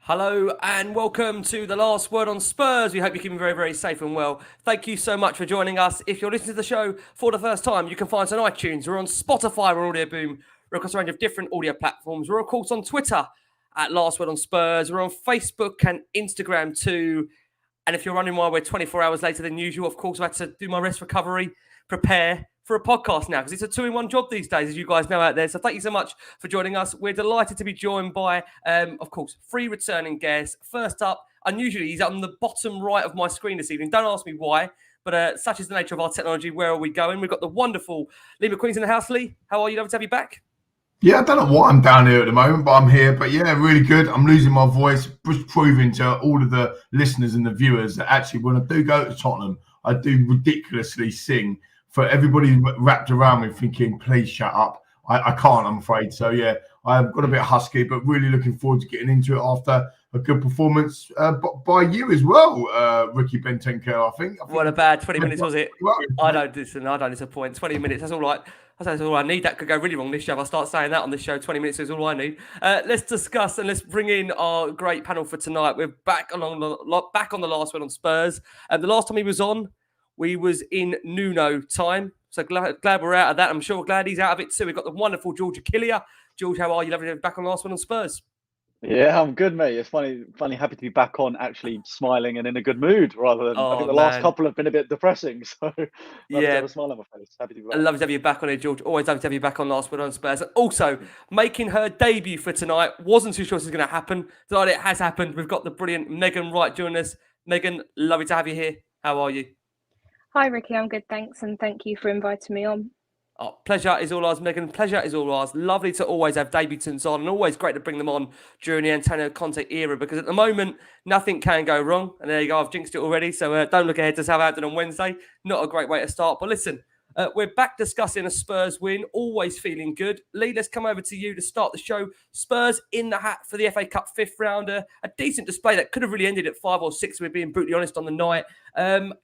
Hello and welcome to the Last Word on Spurs. We hope you're keeping very, very safe and well. Thank you so much for joining us. If you're listening to the show for the first time, you can find us on iTunes. We're on Spotify, we're on Audio Boom. We're across a range of different audio platforms. We're, of course, on Twitter at Last Word on Spurs. We're on Facebook and Instagram too. And if you're running while we're 24 hours later than usual, of course, I've had to do my rest recovery, prepare for a podcast now, because it's a two-in-one job these days, as you guys know out there. So thank you so much for joining us. We're delighted to be joined by, of course, 3 returning guests. First up, unusually, he's on the bottom right of my screen this evening. Don't ask me why, but such is the nature of our technology. Where are we going? We've got the wonderful Lee McQueen's in the house. Lee, how are you? Lovely to have you back. Yeah, I don't know why I'm down here at the moment, but I'm here. But yeah, really good. I'm losing my voice, just proving to all of the listeners and the viewers that actually when I do go to Tottenham, I do ridiculously sing. For everybody wrapped around me thinking, please shut up. I can't, I'm afraid. So yeah, I've got a bit husky, but really looking forward to getting into it after a good performance by you as well, Ricky Bentancur, I think. What a bad 20 minutes, was it? I don't disappoint. 20 minutes, that's all right. That's all I need. That could go really wrong this show if I start saying that on this show. 20 minutes is all I need. Let's discuss and let's bring in our great panel for tonight. We're back on the Last Word on Spurs. The last time he was on, we was in Nuno time. So glad we're out of that. I'm sure glad he's out of it too. We've got the wonderful George Achillea. George, how are you? Lovely to be back on Last Word on Spurs. Yeah, I'm good, mate. It's funny, happy to be back on, actually smiling and in a good mood, rather than I think the last couple have been a bit depressing. So yeah, to have a smile on my face. Happy to be back. I love to have you back on here, George. Always love to have you back on Last Word on Spurs. And also making her debut for tonight. Wasn't too sure this was going to happen. Tonight it has happened. We've got the brilliant Megan Wright joining us. Megan, lovely to have you here. How are you? Hi, Ricky. I'm good, thanks, and thank you for inviting me on. Oh, pleasure is all ours, Megan. Pleasure is all ours. Lovely to always have debutants on, and always great to bring them on during the Antonio Conte era, because at the moment, nothing can go wrong. And there you go, I've jinxed it already, so don't look ahead to Southampton on Wednesday. Not a great way to start, but listen, we're back discussing a Spurs win, always feeling good. Lee, let's come over to you to start the show. Spurs in the hat for the FA Cup fifth rounder. A decent display that could have really ended at 5 or 6, if we're being brutally honest, on the night.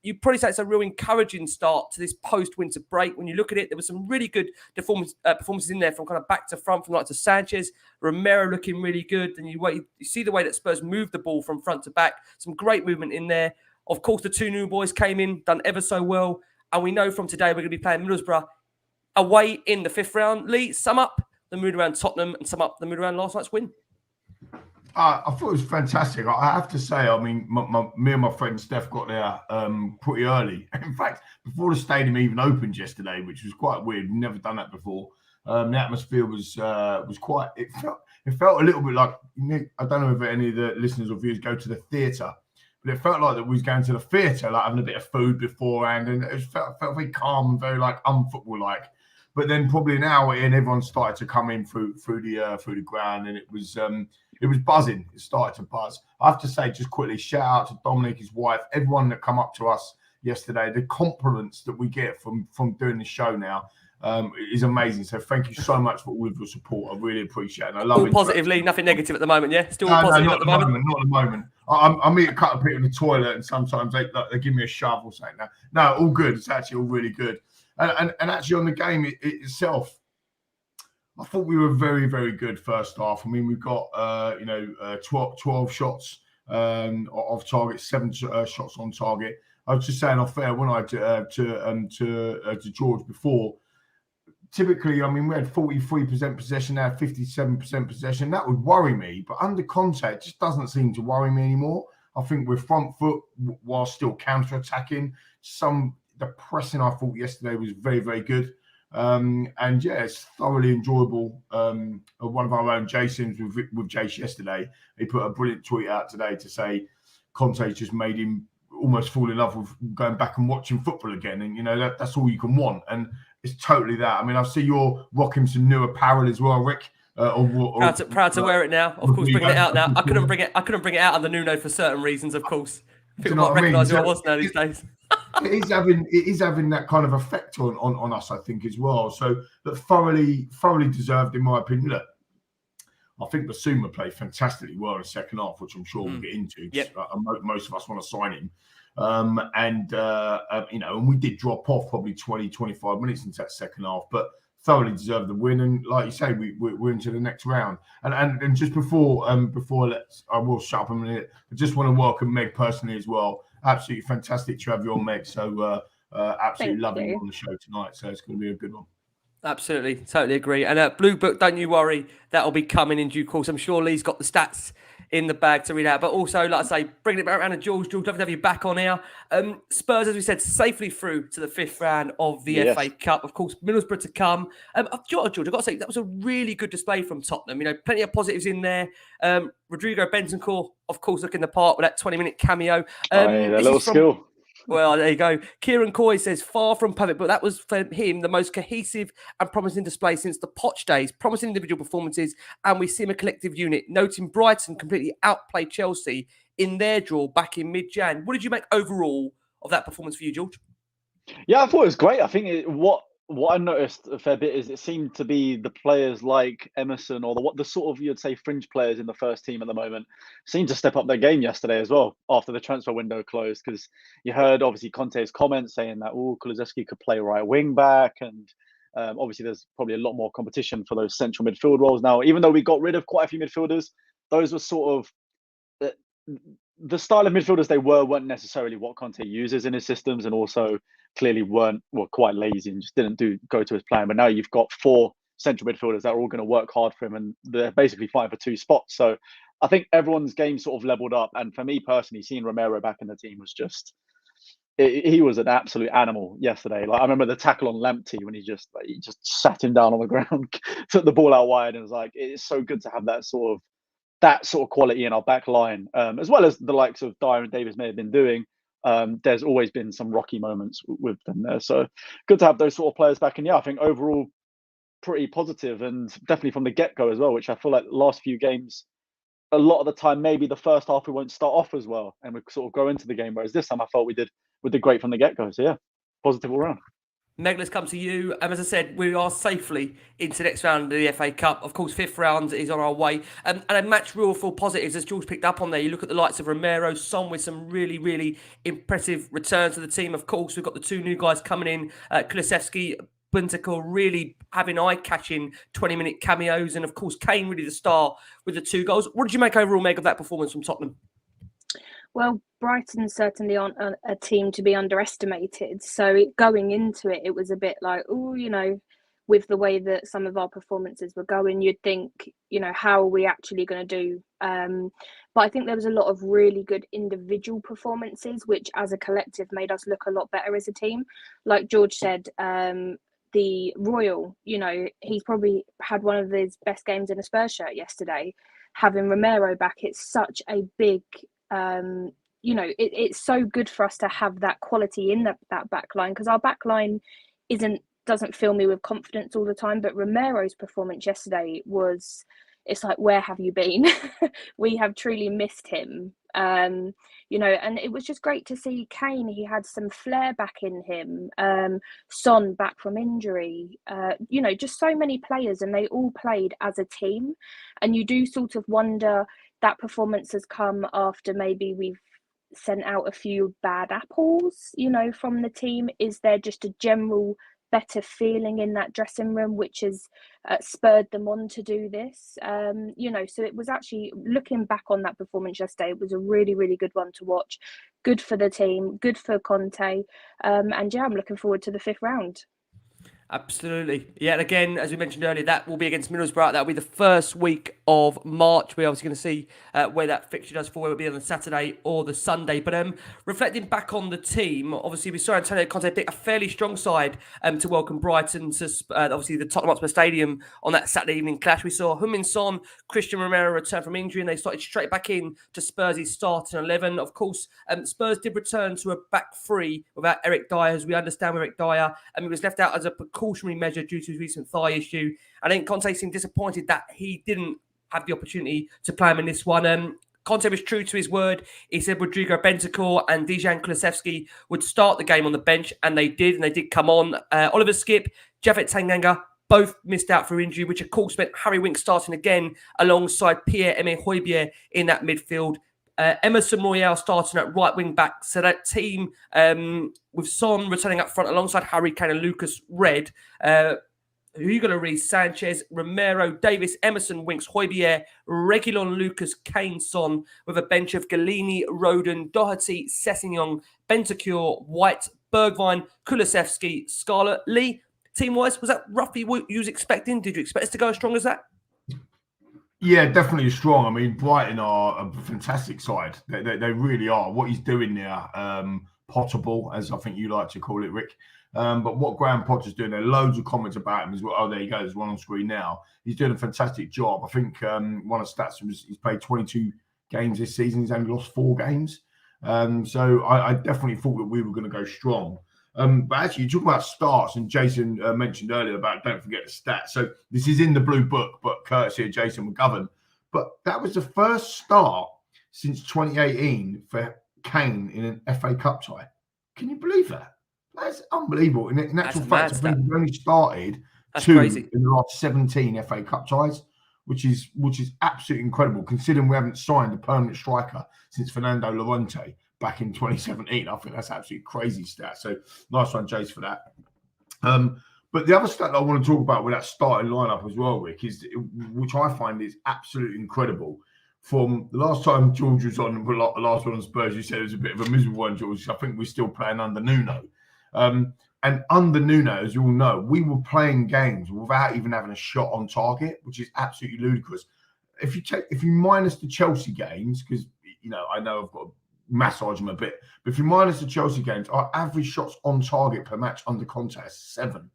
You'd probably say it's a real encouraging start to this post-winter break. When you look at it, there were some really good performances in there from kind of back to front, from like to Sanchez, Romero looking really good. And you see the way that Spurs moved the ball from front to back. Some great movement in there. Of course, the 2 new boys came in, done ever so well. And we know from today we're going to be playing Middlesbrough away in the 5th round. Lee, sum up the mood around Tottenham and sum up the mood around last night's win. I thought it was fantastic. I have to say, I mean, me and my friend Steph got there pretty early. In fact, before the stadium even opened yesterday, which was quite weird. We've never done that before. The atmosphere was quite. It felt a little bit like, I don't know if any of the listeners or viewers go to the theatre. But it felt like that we was going to the theatre, like having a bit of food beforehand, and it felt very calm and very like unfootball-like. But then probably an hour in, everyone started to come in through the ground, and it was buzzing. It started to buzz. I have to say, just quickly, shout out to Dominic, his wife, everyone that come up to us yesterday. The compliments that we get from doing the show now is amazing. So thank you so much for all of your support. I really appreciate it. I love it. Positively, nothing negative at the moment, yeah? Still positive not at the moment? Not at the moment. I meet a couple of people in the toilet, and sometimes they give me a shove or something. No, all good. It's actually all really good. And actually on the game itself, I thought we were very, very good first half. I mean, we've got 12 shots off target, 7 shots on target. I was just saying off air when I to George before. Typically, I mean, we had 43% possession, now 57% possession. That would worry me, but under Conte, it just doesn't seem to worry me anymore. I think we're front foot while still counter-attacking. The pressing I thought yesterday was very, very good. And yeah, it's thoroughly enjoyable. One of our own, Jason's with Jace yesterday, he put a brilliant tweet out today to say Conte just made him almost fall in love with going back and watching football again. And, that's all you can want. And it's totally that. I mean, I see you're rocking some new apparel as well, Rick. Proud to wear it now. Of course, bringing it out now. I couldn't bring it out on the Nuno for certain reasons, of course. People might recognise who I was now these days. It is having that kind of effect on us, I think, as well. So that thoroughly deserved, in my opinion. Look, I think Basuma played fantastically well in the second half, which I'm sure we'll get into. Yep. Most of us want to sign him. And we did drop off probably 20, 25 minutes into that second half. But thoroughly deserved the win. And like you say, we're into the next round. And just before I will shut up a minute. I just want to welcome Meg personally as well. Absolutely fantastic to have you on, Meg. So absolutely lovely you on the show tonight. So it's going to be a good one. Absolutely, totally agree. And Blue Book, don't you worry, that'll be coming in due course. I'm sure Lee's got the stats in the bag to read out. But also, like I say, bringing it back around to George. George, love to have you back on here. Spurs, as we said, safely through to the 5th round of the FA Cup. Of course, Middlesbrough to come. George, I've got to say, that was a really good display from Tottenham. You know, plenty of positives in there. Rodrigo Bentancur, of course, looking the part with that 20-minute cameo. That little skill. Well, there you go. Kieran Coy says, far from perfect, but that was for him the most cohesive and promising display since the Poch days. Promising individual performances, and we see him a collective unit. Noting Brighton completely outplayed Chelsea in their draw back in mid-Jan. What did you make overall of that performance for you, George? Yeah, I thought it was great. I think what I noticed a fair bit is it seemed to be the players like Emerson or the sort of, you'd say, fringe players in the first team at the moment seemed to step up their game yesterday as well after the transfer window closed, because you heard obviously Conte's comments saying that Kulusevski could play right wing back, and obviously there's probably a lot more competition for those central midfield roles now. Even though we got rid of quite a few midfielders, those were sort of the style of midfielders they weren't necessarily what Conte uses in his systems, and also clearly were quite lazy and just didn't go to his plan. But now you've got 4 central midfielders that are all going to work hard for him, and they're basically fighting for 2 spots. So I think everyone's game sort of leveled up. And for me personally, seeing Romero back in the team was just, he was an absolute animal yesterday. Like, I remember the tackle on Lamptey when he just sat him down on the ground, took the ball out wide, and was like, it's so good to have that sort of quality in our back line, as well as the likes of Dyer and Davies may have been doing. There's always been some rocky moments with them there. So good to have those sort of players back. And yeah, I think overall pretty positive, and definitely from the get-go as well, which I feel like the last few games, a lot of the time, maybe the first half we won't start off as well and we sort of grow into the game. Whereas this time I felt we did great from the get-go. So yeah, positive all around. Meg, let's come to you. As I said, we are safely into the next round of the FA Cup. Of course, 5th round is on our way. And a match real full positives, as George picked up on there. You look at the likes of Romero, Son with some really, really impressive returns to the team. Of course, we've got the 2 new guys coming in. Kulusevski, Bentancur really having eye-catching 20-minute cameos. And of course, Kane really the star with the 2 goals. What did you make overall, Meg, of that performance from Tottenham? Well, Brighton certainly aren't a team to be underestimated. So going into it, it was a bit like, with the way that some of our performances were going, you'd think, how are we actually going to do? But I think there was a lot of really good individual performances, which as a collective made us look a lot better as a team. Like George said, the Royal, he's probably had one of his best games in a Spurs shirt yesterday. Having Romero back, it's such a big... it's so good for us to have that quality in that back line, because our back line doesn't fill me with confidence all the time. But Romero's performance yesterday it's like, where have you been? We have truly missed him. And it was just great to see Kane. He had some flair back in him. Son back from injury. Just so many players, and they all played as a team. And you do sort of wonder, that performance has come after maybe we've sent out a few bad apples, from the team. Is there just a general better feeling in that dressing room, which has spurred them on to do this? So it was actually, looking back on that performance yesterday, it was a really, really good one to watch. Good for the team, good for Conte. And yeah, I'm looking forward to the 5th round. Absolutely. Yeah, and again, as we mentioned earlier, that will be against Middlesbrough. That'll be the first week of March. We're obviously going to see where that fixture does fall, whether it be on the Saturday or the Sunday. But reflecting back on the team, obviously we saw Antonio Conte pick a fairly strong side to welcome Brighton to obviously the Tottenham Hotspur Stadium on that Saturday evening clash. We saw Heung-min Son, Christian Romero return from injury, and they started straight back in to Spurs' starting 11. Of course, Spurs did return to a back 3 without Eric Dyer, as we understand with Eric Dyer, and he was left out as a precautionary measure due to his recent thigh issue. I think Conte seemed disappointed that he didn't have the opportunity to play him in this one. Conte was true to his word. He said Rodrigo Bentancur and Dejan Kulusevski would start the game on the bench, and they did come on. Oliver Skipp, Japhet Tanganga, both missed out for injury, which of course meant Harry Winks starting again alongside Pierre-Emile Højbjerg in that midfield. Emerson Royal starting at right wing back. So that team with Son returning up front alongside Harry Kane and Lucas Red Hugo Lloris, Sanchez, Romero, Davies, Emerson, Winks, Højbjerg, Reguilon, Lucas, Kane, Son, with a bench of Galini, Roden, Doherty, Sessegnon, Bentancur, White, Bergwijn, Kulusevski, Scarlett. Lee, team-wise, was that roughly what you was expecting? Did you expect us to go as strong as that? Yeah, definitely strong. I mean, Brighton are a fantastic side. They really are. What he's doing there, potable, as I think you like to call it, Rick. But what Graham Potter's doing, there are loads of comments about him as well. Oh, there you go. There's one on screen now. He's doing a fantastic job. I think one of the stats was he's played 22 games this season. He's only lost 4 games. So I definitely thought that we were going to go strong. But actually, you talk about starts, and Jason mentioned earlier about don't forget the stats. So this is in the blue book, but courtesy of Jason McGovern. But that was the first start since 2018 for Kane in an FA Cup tie. Can you believe that? That's unbelievable. In actual fact, I think we've only started crazy. in the last 17 FA Cup ties, which is absolutely incredible, considering we haven't signed a permanent striker since Fernando Llorente back in 2017. I think that's absolutely crazy stat. So nice one, Jace, for that. But the other stat that I want to talk about with that starting lineup as well, Rick, is which I find is absolutely incredible. From the last time George was on, the last one on Spurs, you said it was a bit of a miserable one, George. I think we're still playing under Nuno. And under Nuno, as you all know, we were playing games without even having a shot on target, which is absolutely ludicrous. If you minus the Chelsea games, because I know I've got to massage them a bit, but if you minus the Chelsea games, our average shots on target per match under contest 7.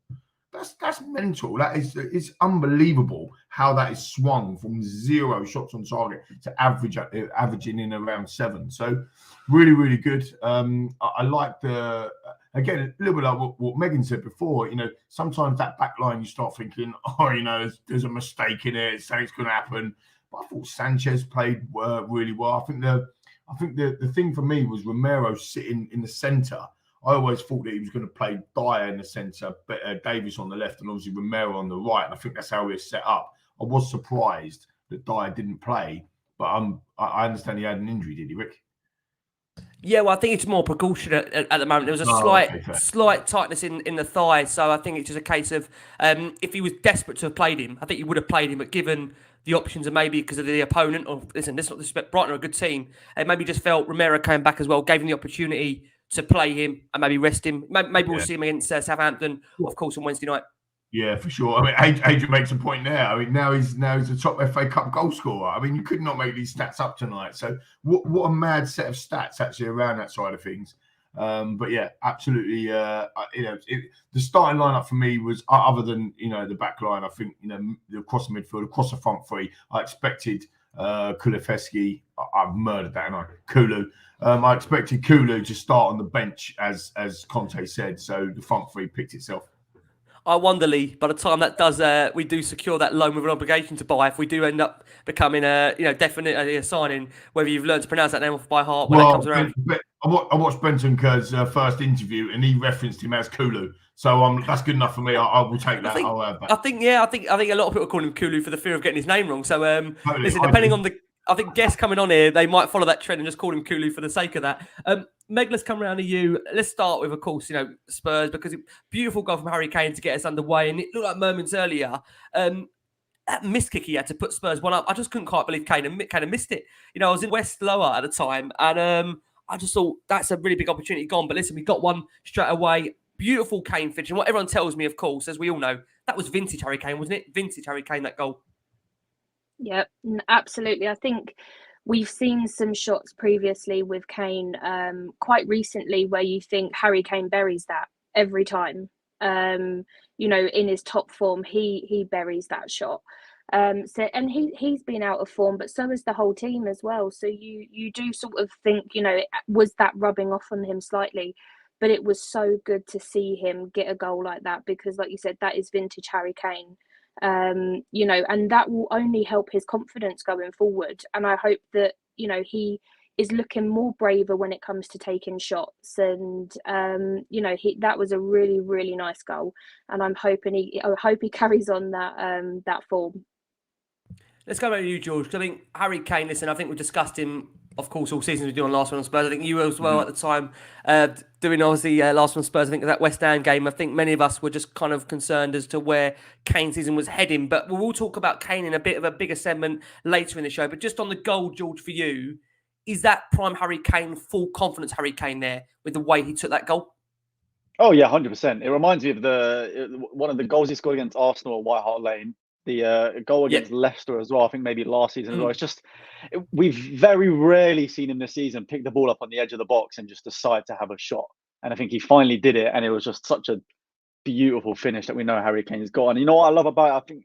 That's mental. It's unbelievable how that is swung from 0 shots on target to averaging in around 7. So really, really good. I like again, a little bit like what Megan said before. Sometimes that back line you start thinking, there's a mistake in it. Something's going to happen. But I thought Sanchez played really well. I think the thing for me was Romero sitting in the centre. I always thought that he was going to play Dyer in the centre, but Davies on the left, and obviously Romero on the right. And I think that's how we were set up. I was surprised that Dyer didn't play, but I understand he had an injury, did he, Rick? Yeah, well, I think it's more precaution at the moment. There was a slight tightness in the thigh, so I think it's just a case of if he was desperate to have played him, I think he would have played him, but given the options and maybe because of the opponent, or listen, let's not disrespect Brighton are a good team, and maybe just felt Romero came back as well, gave him the opportunity to play him and maybe rest him. Maybe we'll see him against Southampton, of course, on Wednesday night. Yeah, for sure. I mean, Adrian makes a point there. I mean, now he's the top FA Cup goal scorer. I mean, you could not make these stats up tonight. So what a mad set of stats actually around that side of things. But yeah, absolutely. The starting lineup for me was other than the back line. I think across the midfield, across the front three, I expected Kulusevski. I've murdered that, and Kulu. I expected Kulu to start on the bench, as Conte said. So the front three picked itself. I wonder, Lee, by the time that does, we do secure that loan with an obligation to buy. If we do end up becoming definitely a signing, whether you've learned to pronounce that name off by heart when it comes around. I watched Bentancur's first interview, and he referenced him as Kulu. So that's good enough for me. I will take that. I'll add that. I think a lot of people call him Kulu for the fear of getting his name wrong. So listen, depending on I think guests coming on here, they might follow that trend and just call him Kulu for the sake of that. Meg, let's come around to you. Let's start with, of course, Spurs, because beautiful goal from Harry Kane to get us underway. And it looked like moments earlier, that missed kick he had to put Spurs 1 up. I just couldn't quite believe Kane had missed it. I was in West Lower at the time, and I just thought that's a really big opportunity gone. But listen, we got one straight away. Beautiful Kane finish. And what everyone tells me, of course, as we all know, that was vintage Harry Kane, wasn't it? Vintage Harry Kane, that goal. Yeah, absolutely. I think we've seen some shots previously with Kane quite recently where you think Harry Kane buries that every time. In his top form, he buries that shot. And he's been out of form, but so is the whole team as well. So you do sort of think, was that rubbing off on him slightly? But it was so good to see him get a goal like that because, like you said, that is vintage Harry Kane. And that will only help his confidence going forward. And I hope that, he is looking more braver when it comes to taking shots. And, that was a really, really nice goal. And I hope he carries on that form. Let's go back to you, George. I think Harry Kane, listen, I think we discussed him of course, all seasons we do on Last One on Spurs. I think you as well at the time, doing obviously Last One on Spurs. I think that West Ham game, I think many of us were just kind of concerned as to where Kane's season was heading. But we'll talk about Kane in a bit of a bigger segment later in the show. But just on the goal, George, for you, is that prime Harry Kane, full confidence Harry Kane there with the way he took that goal? Oh yeah, 100%. It reminds me of one of the goals he scored against Arsenal at White Hart Lane. The goal against Leicester as well. I think maybe last season as well. It's just we've very rarely seen him this season pick the ball up on the edge of the box and just decide to have a shot. And I think he finally did it, and it was just such a beautiful finish that we know Harry Kane's got. And you know what I love about it? I think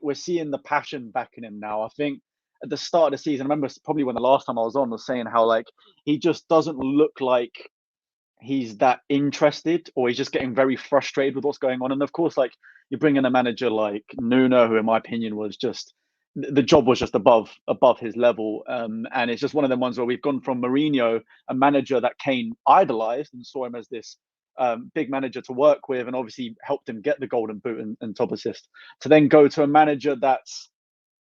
we're seeing the passion back in him now. I think at the start of the season, I remember probably when the last time I was on was saying how like he just doesn't look like he's that interested, or he's just getting very frustrated with what's going on. And of course, like you bring in a manager like Nuno, who in my opinion was just, the job was just above his level. And it's just one of them ones where we've gone from Mourinho, a manager that Kane idolized and saw him as this big manager to work with, and obviously helped him get the golden boot and top assist, to then go to a manager that's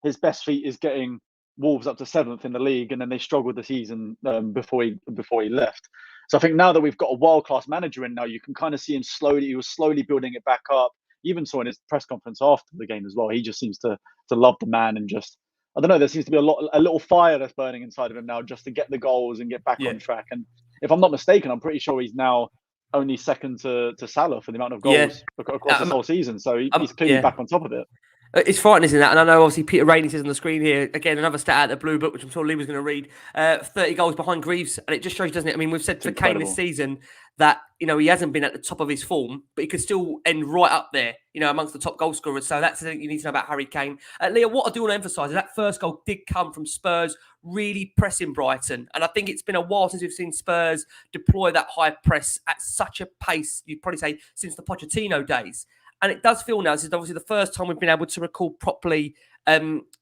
his best feat is getting Wolves up to 7th in the league, and then they struggled the season before he left. So I think now that we've got a world-class manager in now, you can kind of see him he was slowly building it back up. You even saw in his press conference after the game as well, he just seems to love the man, and just, I don't know, there seems to be a little fire that's burning inside of him now just to get the goals and get back on track. And if I'm not mistaken, I'm pretty sure he's now only second to Salah for the amount of goals across this whole season. So he's clearly back on top of it. It's frightening, isn't that? And I know, obviously, Peter Rainey says on the screen here, again, another stat out of the Blue Book, which I'm sure Lee was going to read, 30 goals behind Greaves. And it just shows, doesn't it? I mean, we've said for Kane this season that, you know, he hasn't been at the top of his form, but he could still end right up there, you know, amongst the top goal scorers. So that's something you need to know about Harry Kane. Leah, what I do want to emphasise is that first goal did come from Spurs really pressing Brighton. And I think it's been a while since we've seen Spurs deploy that high press at such a pace, you'd probably say, since the Pochettino days. And it does feel now, this is obviously the first time we've been able to record properly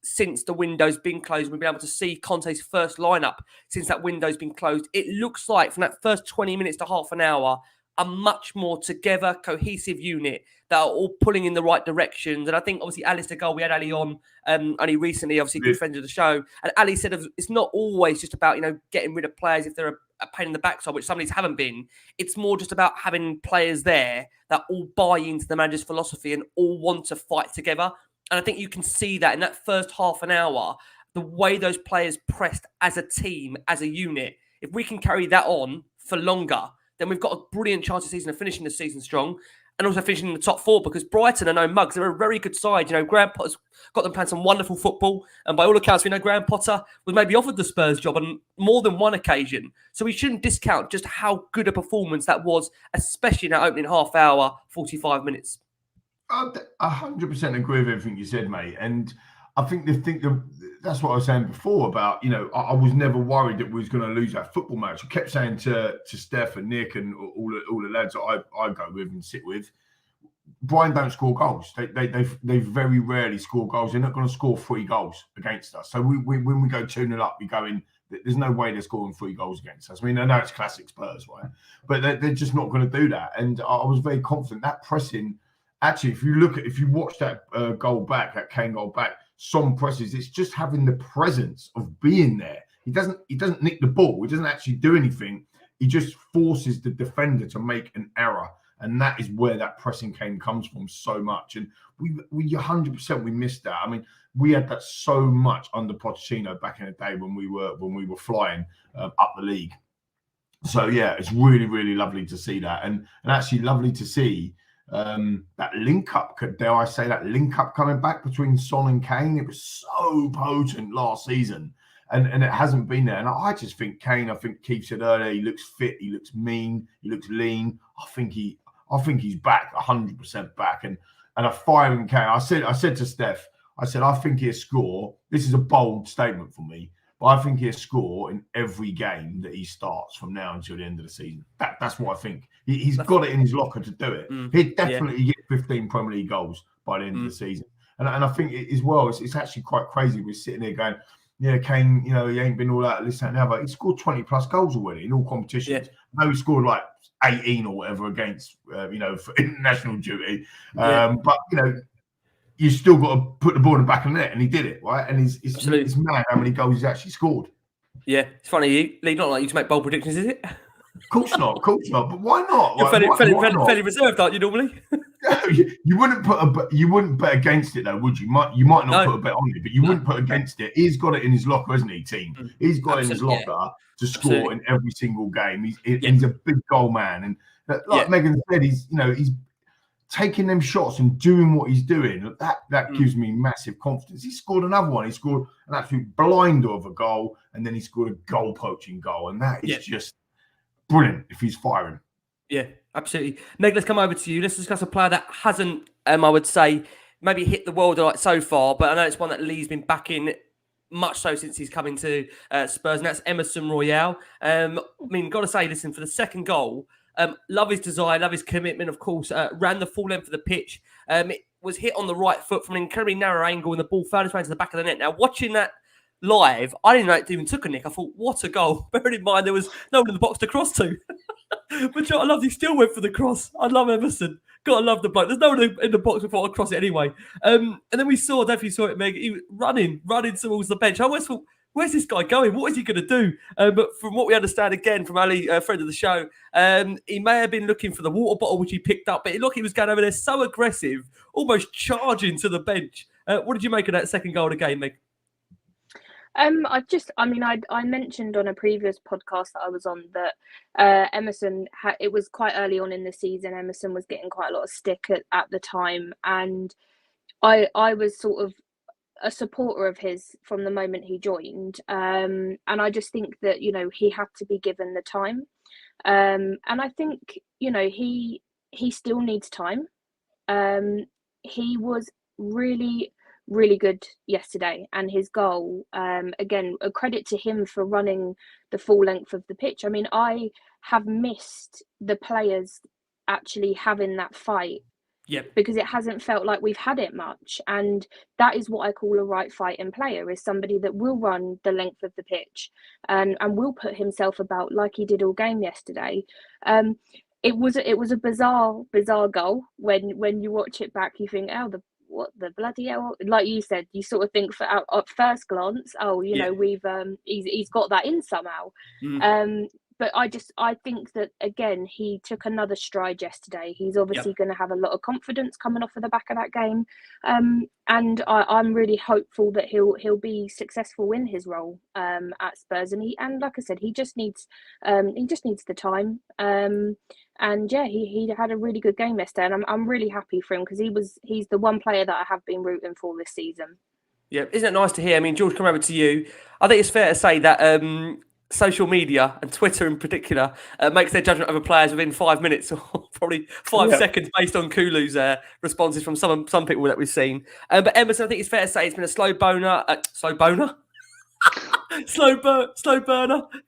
since the window's been closed. We've been able to see Conte's first lineup since that window's been closed. It looks like from that first 20 minutes to half an hour, a much more together, cohesive unit that are all pulling in the right directions. And I think, obviously, Alistair Gold, we had Ali on only recently, obviously, good friends of the show. And Ali said it's not always just about, you know, getting rid of players if they're a pain in the backside, which some of these haven't been. It's more just about having players there that all buy into the manager's philosophy and all want to fight together. And I think you can see that in that first half an hour, the way those players pressed as a team, as a unit. If we can carry that on for longer, then we've got a brilliant chance this season of finishing the season strong and also finishing in the top 4, because Brighton are no mugs. They're a very good side. You know, Graham Potter's got them playing some wonderful football. And by all accounts, we know Graham Potter was maybe offered the Spurs job on more than one occasion. So we shouldn't discount just how good a performance that was, especially in that opening half hour, 45 minutes. I 100% agree with everything you said, mate. And I think that's what I was saying before about, you know, I was never worried that we was going to lose that football match. I kept saying to Steph and Nick and all the lads that I go with and sit with, Brighton don't score goals. They very rarely score goals. They're not going to score 3 goals against us. So when we go 2-0 up, we go in. There's no way they're scoring 3 goals against us. I mean, I know it's classic Spurs, right? But they're just not going to do that. And I was very confident that pressing. Actually, if you watch that goal back, that Kane goal back, Son presses. It's just having the presence of being there. He doesn't nick the ball. He doesn't actually do anything. He just forces the defender to make an error, and that is where that pressing game comes from so much. And we 100% we missed that. I mean, we had that so much under Pochettino back in the day when we were flying up the league. So yeah, it's really, really lovely to see that, and actually lovely to see. That link up, dare I say, that link up coming back between Son and Kane. It was so potent last season, and it hasn't been there. And I just think Kane, I think Keith said earlier, he looks fit, he looks mean, he looks lean. I think he's back, 100% back, and a firing Kane. I said to Steph, I think he'll score. This is a bold statement for me, but I think he'll score in every game that he starts from now until the end of the season. That's what I think. He's got it in his locker to do it. He'd definitely get 15 Premier League goals by the end of the season. And I think as well, it's actually quite crazy. We're sitting there going, yeah, Kane, you know, he ain't been all that, this, that, and the other. He scored 20 plus goals already in all competitions. I know he scored like 18 or whatever against, you know, for international duty. But, you know, you still got to put the ball in the back of the net, and he did it, right? And it's mad how many goals he's actually scored. Yeah, it's funny, Lee, not like you to make bold predictions, is it? Of course not. But why not? You're Like, why not? fairly reserved, aren't you, normally? You wouldn't bet against it though, would you? You might not No. put a bet on it, but you wouldn't put against it. He's got it in his locker, hasn't he, team? He's got it in his locker to score in every single game. He's a big goal man, and like Megan said, he's taking them shots and doing what he's doing. That gives me massive confidence. He scored another one. He scored an absolute blinder of a goal, and then he scored a goal poaching goal, and that is just brilliant if he's firing. Yeah, absolutely. Meg, let's come over to you. Let's discuss a player that hasn't, I would say, maybe hit the world like so far, but I know it's one that Lee's been backing much so since he's coming to Spurs, and that's Emerson Royal. I mean, got to say, listen, for the second goal, love his design, love his commitment, of course, ran the full length of the pitch. It was hit on the right foot from an incredibly narrow angle, and the ball found its way to the back of the net. Now, watching that live, I didn't know it even took a nick. I thought, what a goal. Bearing in mind, there was no one in the box to cross to. But I love he still went for the cross. I love Emerson. Gotta love the bloke. There's no one in the box before I cross it anyway. And then we saw, definitely saw it, Meg, he was running towards the bench. I always thought, where's this guy going? What is he going to do? But from what we understand, again, from Ali, friend of the show, he may have been looking for the water bottle, which he picked up. But look, he was going over there so aggressive, almost charging to the bench. What did you make of that second goal of the game, Meg? I mentioned on a previous podcast that I was on that Emerson, it was quite early on in the season. Emerson was getting quite a lot of stick at the time. And I was sort of a supporter of his from the moment he joined. And I just think that, he had to be given the time. And I think, he still needs time. He was really good yesterday, and his goal, again, a credit to him for running the full length of the pitch. I mean, I have missed the players actually having that fight, because it hasn't felt like we've had it much, and that is what I call a right fighting player, is somebody that will run the length of the pitch and will put himself about like he did all game yesterday. It was a bizarre goal. When you watch it back, you think, what the bloody hell? Like you said, you sort of think at first glance, we've he's got that in somehow. But I think that, again, he took another stride yesterday. He's obviously going to have a lot of confidence coming off of the back of that game, and I'm really hopeful that he'll be successful in his role at Spurs. And like I said, he just needs the time. He had a really good game yesterday, and I'm really happy for him, because he's the one player that I have been rooting for this season. Yeah, isn't it nice to hear? I mean, George, come over to you. I think it's fair to say that social media, and Twitter in particular, makes their judgment over players within 5 minutes, or probably 5 seconds, based on Kulu's responses from some people that we've seen. But Emerson, I think it's fair to say it's been a slow burner. Slow burner.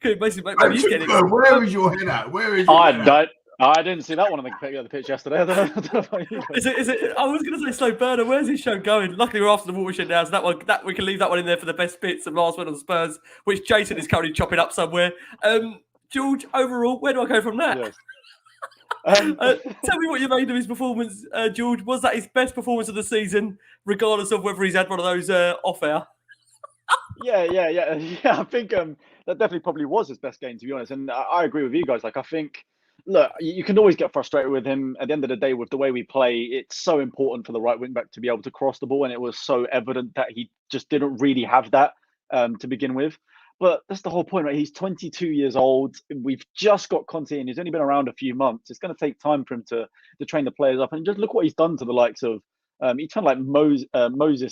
Good, basically, maybe you get it. Where is your head at? Where is? I didn't see that one on the pitch yesterday. I don't know about you. Is it? I was going to say slow burner. Where's this show going? Luckily, we're after the watershed now, so that we can leave that one in there for the best bits of last word on Spurs, which Jason is currently chopping up somewhere. George, overall, where do I go from that? Yes. Tell me what you made of his performance, George. Was that his best performance of the season, regardless of whether he's had one of those off air? Yeah. I think that definitely probably was his best game, to be honest. And I agree with you guys. Like, I think, look, you can always get frustrated with him. At the end of the day, with the way we play, it's so important for the right wing back to be able to cross the ball, and it was so evident that he just didn't really have that to begin with. But that's the whole point, right? He's 22 years old. We've just got Conte in. He's only been around a few months. It's going to take time for him to train the players up. And just look what he's done to the likes of, he turned like Moses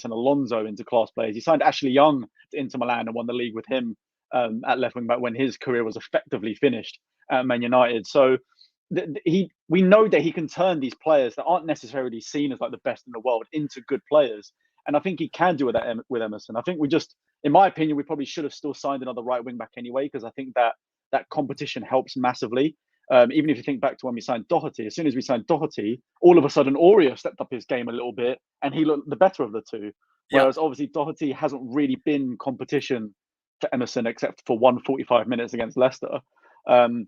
and Alonso into class players. He signed Ashley Young to Inter Milan and won the league with him at left wing back when his career was effectively finished at Man United. So we know that he can turn these players that aren't necessarily seen as like the best in the world into good players. And I think he can do that with Emerson. I think in my opinion, we probably should have still signed another right wing back anyway, because I think that competition helps massively. Even if you think back to when we signed Doherty, as soon as we signed Doherty, all of a sudden Aurier stepped up his game a little bit, and he looked the better of the two. Whereas obviously Doherty hasn't really been competition for Emerson except for 145 minutes against Leicester. And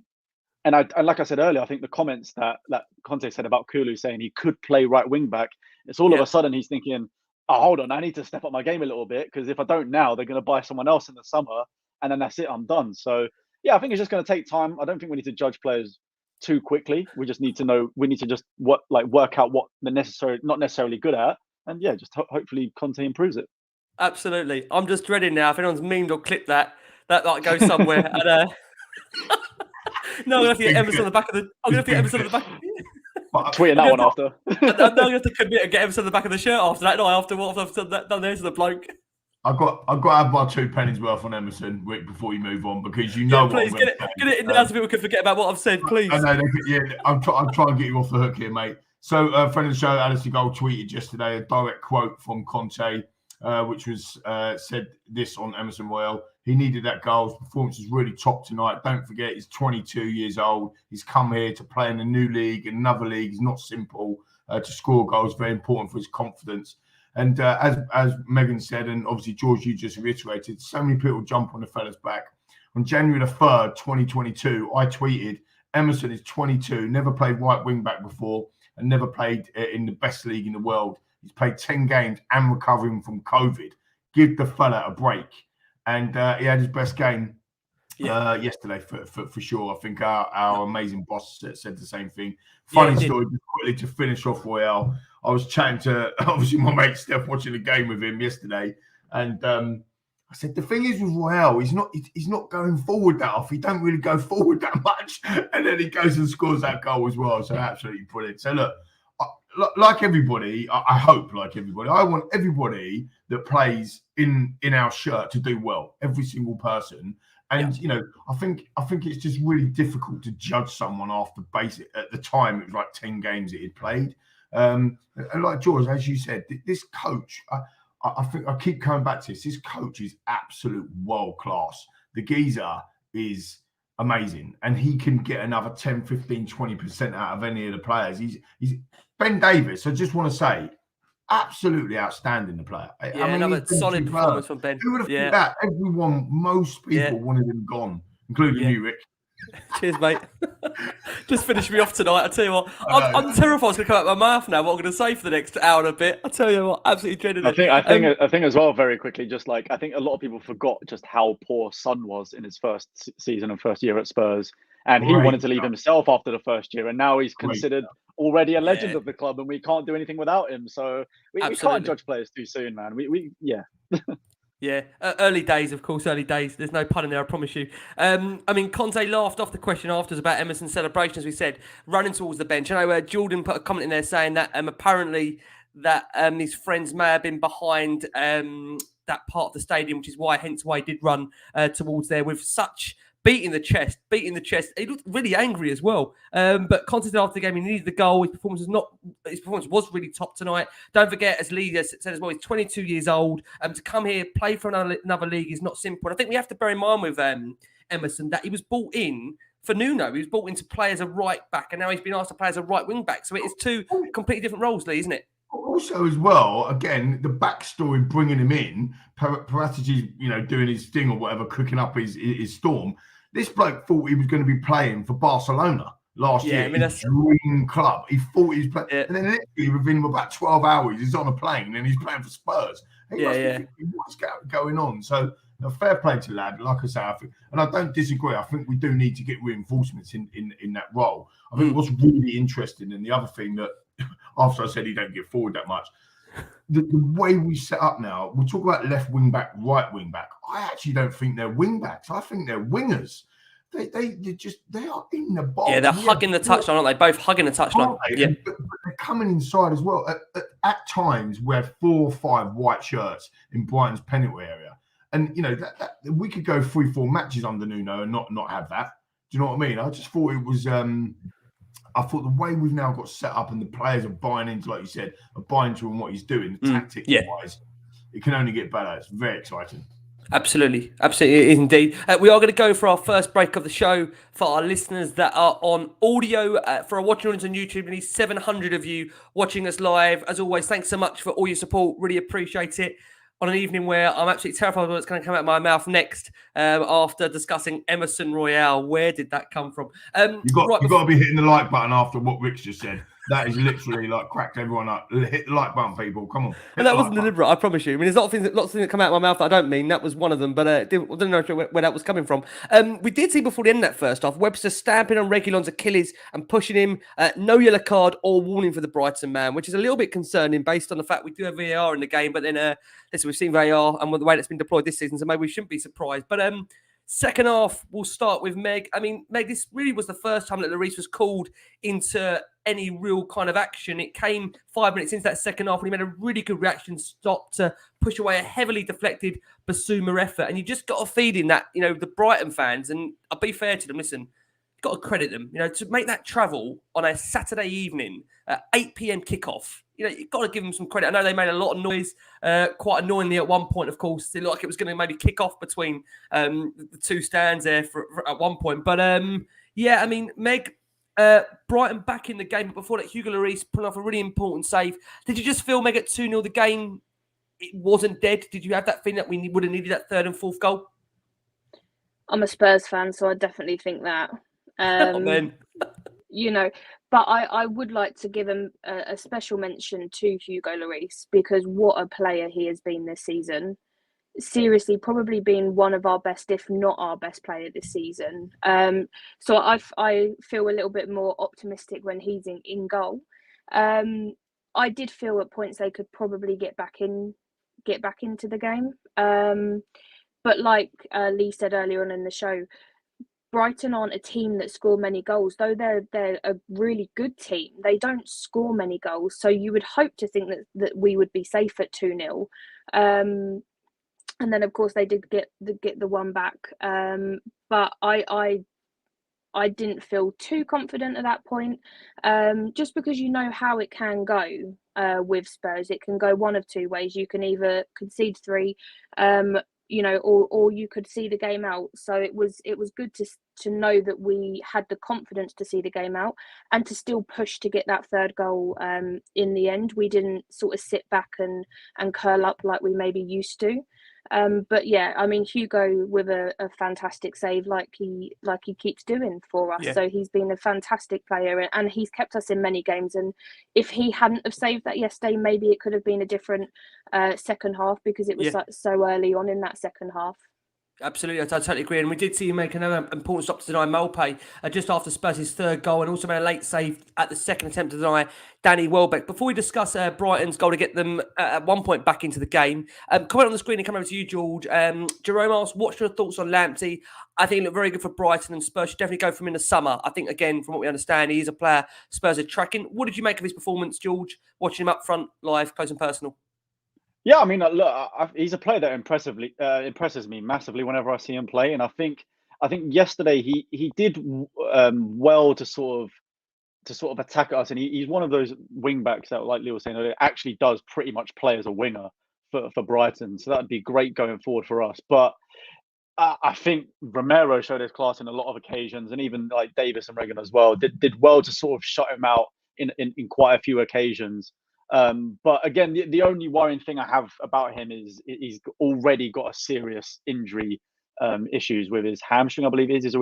like I said earlier, I think the comments that Conte said about Kulu saying he could play right wing back, it's all of a sudden he's thinking, oh, hold on, I need to step up my game a little bit, because if I don't now, they're going to buy someone else in the summer, and then that's it. I'm done. So yeah, I think it's just going to take time. I don't think we need to judge players too quickly. We just need to know. We need to just work out what they're not necessarily good at, and yeah, just hopefully Conte improves it. Absolutely. I'm just dreading now. If anyone's memed or clipped that like goes somewhere. And, no, I'm going to have to get Emerson on the back of the. I'm going to have to get Emerson on the back. Tweeting that one after. I'm going to have to commit and get Emerson on the back of the shirt after that. No, after what I've done there to the bloke. I've got to have my 2 pennies worth on Emerson, Rick, before you move on, because you know please get it in there so people can forget about what I've said, please. I know, I'm trying to get you off the hook here, mate. So, friend of the show, Alistair Gold, tweeted yesterday a direct quote from Conte, which was said this on Emerson Royal. He needed that goal. His performance was really top tonight. Don't forget, he's 22 years old. He's come here to play in a new league, another league. It's not simple to score goals. Very important for his confidence. And as Megan said, and obviously George, you just reiterated, so many people jump on the fella's back. On January the 3rd, 2022, I tweeted, Emerson is 22, never played right wing back before, and never played in the best league in the world. He's played 10 games and recovering from COVID. Give the fella a break. And he had his best game yesterday for sure. I think our amazing boss said the same thing. Funny story, just quickly to finish off Royal. I was chatting to, obviously, my mate Steph, watching the game with him yesterday. And I said, the thing is with Royal, he's not going forward that often. He don't really go forward that much. And then he goes and scores that goal as well. So absolutely brilliant. So look, like everybody, I hope like everybody, I want everybody that plays in our shirt to do well. Every single person. And, you know, I think it's just really difficult to judge someone after basic. At the time, it was like 10 games that he'd played. And like George, as you said, this coach, I think I keep coming back to this. This coach is absolute world class. The geezer is amazing, and he can get another 10, 15, 20% out of any of the players. He's Ben Davies. I just want to say, absolutely outstanding, the player. Yeah, I mean, another solid performance from Ben. Who would have thought that? Everyone, most people wanted him gone, including you, Rick. Cheers, mate. Just finish me off tonight. I tell you what, I'm terrified it's going to come out of my mouth now. What I'm going to say for the next hour and a bit. I tell you what, absolutely dreaded it. I think as well, very quickly, just like I think a lot of people forgot just how poor Son was in his first season and first year at Spurs, and he wanted to leave himself after the first year, and now he's considered already a legend of the club, and we can't do anything without him. So we can't judge players too soon, man. Yeah, early days, of course, early days. There's no pun in there, I promise you. I mean, Conte laughed off the question afterwards about Emerson's celebration, as we said, running towards the bench. I know Jordan put a comment in there saying that apparently that his friends may have been behind that part of the stadium, which is why he did run towards there with such beating the chest. He looked really angry as well. But Conte said after the game, he needed the goal. His performance was really top tonight. Don't forget, as Lee said as well, he's 22 years old. To come here, play for another league is not simple. And I think we have to bear in mind with Emerson that he was bought in for Nuno. He was bought in to play as a right back, and now he's been asked to play as a right wing back. So it is two completely different roles, Lee, isn't it? Also, as well, again, the backstory bringing him in, Paratici, doing his thing or whatever, cooking up his storm. This bloke thought he was going to be playing for Barcelona last year. I mean, his dream club. He thought he was playing. Yeah. And then literally within about 12 hours, he's on a plane and he's playing for Spurs. He must be thinking, what's going on? So, fair play to the lad. Like I say, and I don't disagree. I think we do need to get reinforcements in that role. I think what's really interesting, and the other thing that, after I said he don't get forward that much, the way we set up now, we'll talk about left wing back, right wing back. I actually don't think they're wing backs. I think they're wingers. They are in the box. Yeah, they're hugging the touchline, aren't they? Both hugging the touchline. Yeah, but they're coming inside as well. At times, we had 4 or 5 white shirts in Brighton's penalty area, and that we could go 3-4 matches under Nuno and not have that. Do you know what I mean? I just thought it was. I thought the way we've now got set up and the players are buying into, like you said, are buying into what he's doing, tactic-wise, it can only get better. It's very exciting. Absolutely indeed. We are going to go for our first break of the show for our listeners that are on audio. For our watching audience on YouTube, nearly 700 of you watching us live. As always, thanks so much for all your support. Really appreciate it. On an evening where I'm absolutely terrified of what's going to come out of my mouth next after discussing Emerson Royal. Where did that come from? You've got to be hitting the like button after what Rick's just said. That is literally like cracked everyone up. Hit the like button, people. Come on. And that wasn't deliberate, I promise you. I mean, there's lots of things that come out of my mouth that I don't mean. That was one of them, but I don't know where that was coming from. We did see before the end of that first half, Webster stamping on Reguilon's Achilles and pushing him. No yellow card or warning for the Brighton man, which is a little bit concerning based on the fact we do have VAR in the game. But then, listen, we've seen VAR and the way it's been deployed this season, so maybe we shouldn't be surprised. But second half, we'll start with Meg. I mean, Meg, this really was the first time that Lloris was called into any real kind of action. It came 5 minutes into that second half when he made a really good reaction stop to push away a heavily deflected Basuma effort. And you just got a feeling that, the Brighton fans, and I'll be fair to them, listen, you've got to credit them, to make that travel on a Saturday evening at 8 p.m. kickoff. You've got to give them some credit. I know they made a lot of noise, quite annoyingly at one point, of course. It looked like it was going to maybe kick off between the two stands there at one point. But, Meg, Brighton back in the game. But before that, Hugo Lloris pulling off a really important save. Did you just feel, Meg, at 2-0 the game, it wasn't dead? Did you have that feeling that we would have needed that third and fourth goal? I'm a Spurs fan, so I definitely think that. But I would like to give him a special mention to Hugo Lloris, because what a player he has been this season. Seriously, probably been one of our best, if not our best player this season. So I feel a little bit more optimistic when he's in goal. I did feel at points they could probably get back into the game. But like Lee said earlier on in the show, Brighton aren't a team that score many goals, though they're a really good team. They don't score many goals, so you would hope to think that we would be safe at 2-0. And then, of course, they did get the one back. But I didn't feel too confident at that point, just because you know how it can go with Spurs. It can go one of two ways. You can either concede 3, or you could see the game out. So it was good to know that we had the confidence to see the game out and to still push to get that third goal in the end. We didn't sort of sit back and curl up like we maybe used to. But yeah, I mean, Hugo with a fantastic save like he keeps doing for us. Yeah. So he's been a fantastic player and he's kept us in many games. And if he hadn't have saved that yesterday, maybe it could have been a different second half, because it was so early on in that second half. Absolutely, I totally agree. And we did see him make another important stop to deny Malpe just after Spurs' third goal, and also made a late save at the second attempt to deny Danny Welbeck. Before we discuss Brighton's goal to get them at one point back into the game, comment on the screen and come over to you, George. Jerome asks, what's your thoughts on Lamptey? I think it looked very good for Brighton, and Spurs should definitely go from him in the summer. I think, again, from what we understand, he is a player Spurs are tracking. What did you make of his performance, George, watching him up front, live, close and personal? Yeah, I mean, look, he's a player that impresses me massively whenever I see him play, and I think yesterday he did well to sort of attack us, and he's one of those wing backs that, like Lee was saying, that actually does pretty much play as a winger for Brighton. So that'd be great going forward for us. But I think Romero showed his class in a lot of occasions, and even like Davis and Regan as well did well to sort of shut him out in quite a few occasions. But again, the only worrying thing I have about him is he's already got a serious injury issues with his hamstring, I believe it is. He's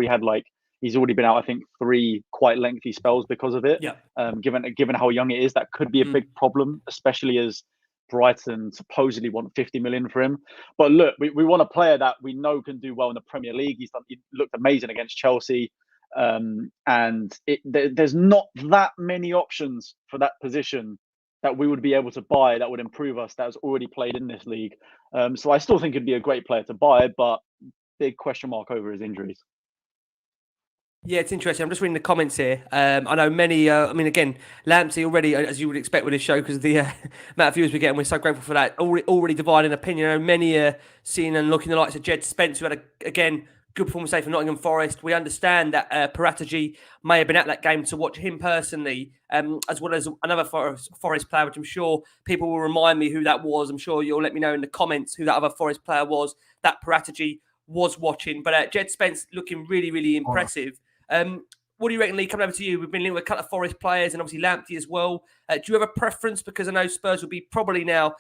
already been out, I think, 3 quite lengthy spells because of it. Yeah. Given how young it is, that could be a big problem, especially as Brighton supposedly want 50 million for him. But look, we want a player that we know can do well in the Premier League. He looked amazing against Chelsea. And there's not that many options for that position that we would be able to buy that would improve us, that has already played in this league. So I still think it'd be a great player to buy, but big question mark over his injuries. Yeah, it's interesting. I'm just reading the comments here. I know many, again, Lamptey already, as you would expect with this show, because of the amount of viewers we're getting, we're so grateful for that, already dividing opinion. I know many seeing and looking the likes of Jed Spence, who had, again, good performance for Nottingham Forest. We understand that Paratici may have been at that game to watch him personally, as well as another Forest player, which I'm sure people will remind me who that was. I'm sure you'll let me know in the comments who that other Forest player was that Paratici was watching. But Jed Spence looking really, really impressive. What do you reckon, Lee? Coming over to you, we've been linked with a couple of Forest players and obviously Lamptey as well. Do you have a preference? Because I know Spurs will be probably now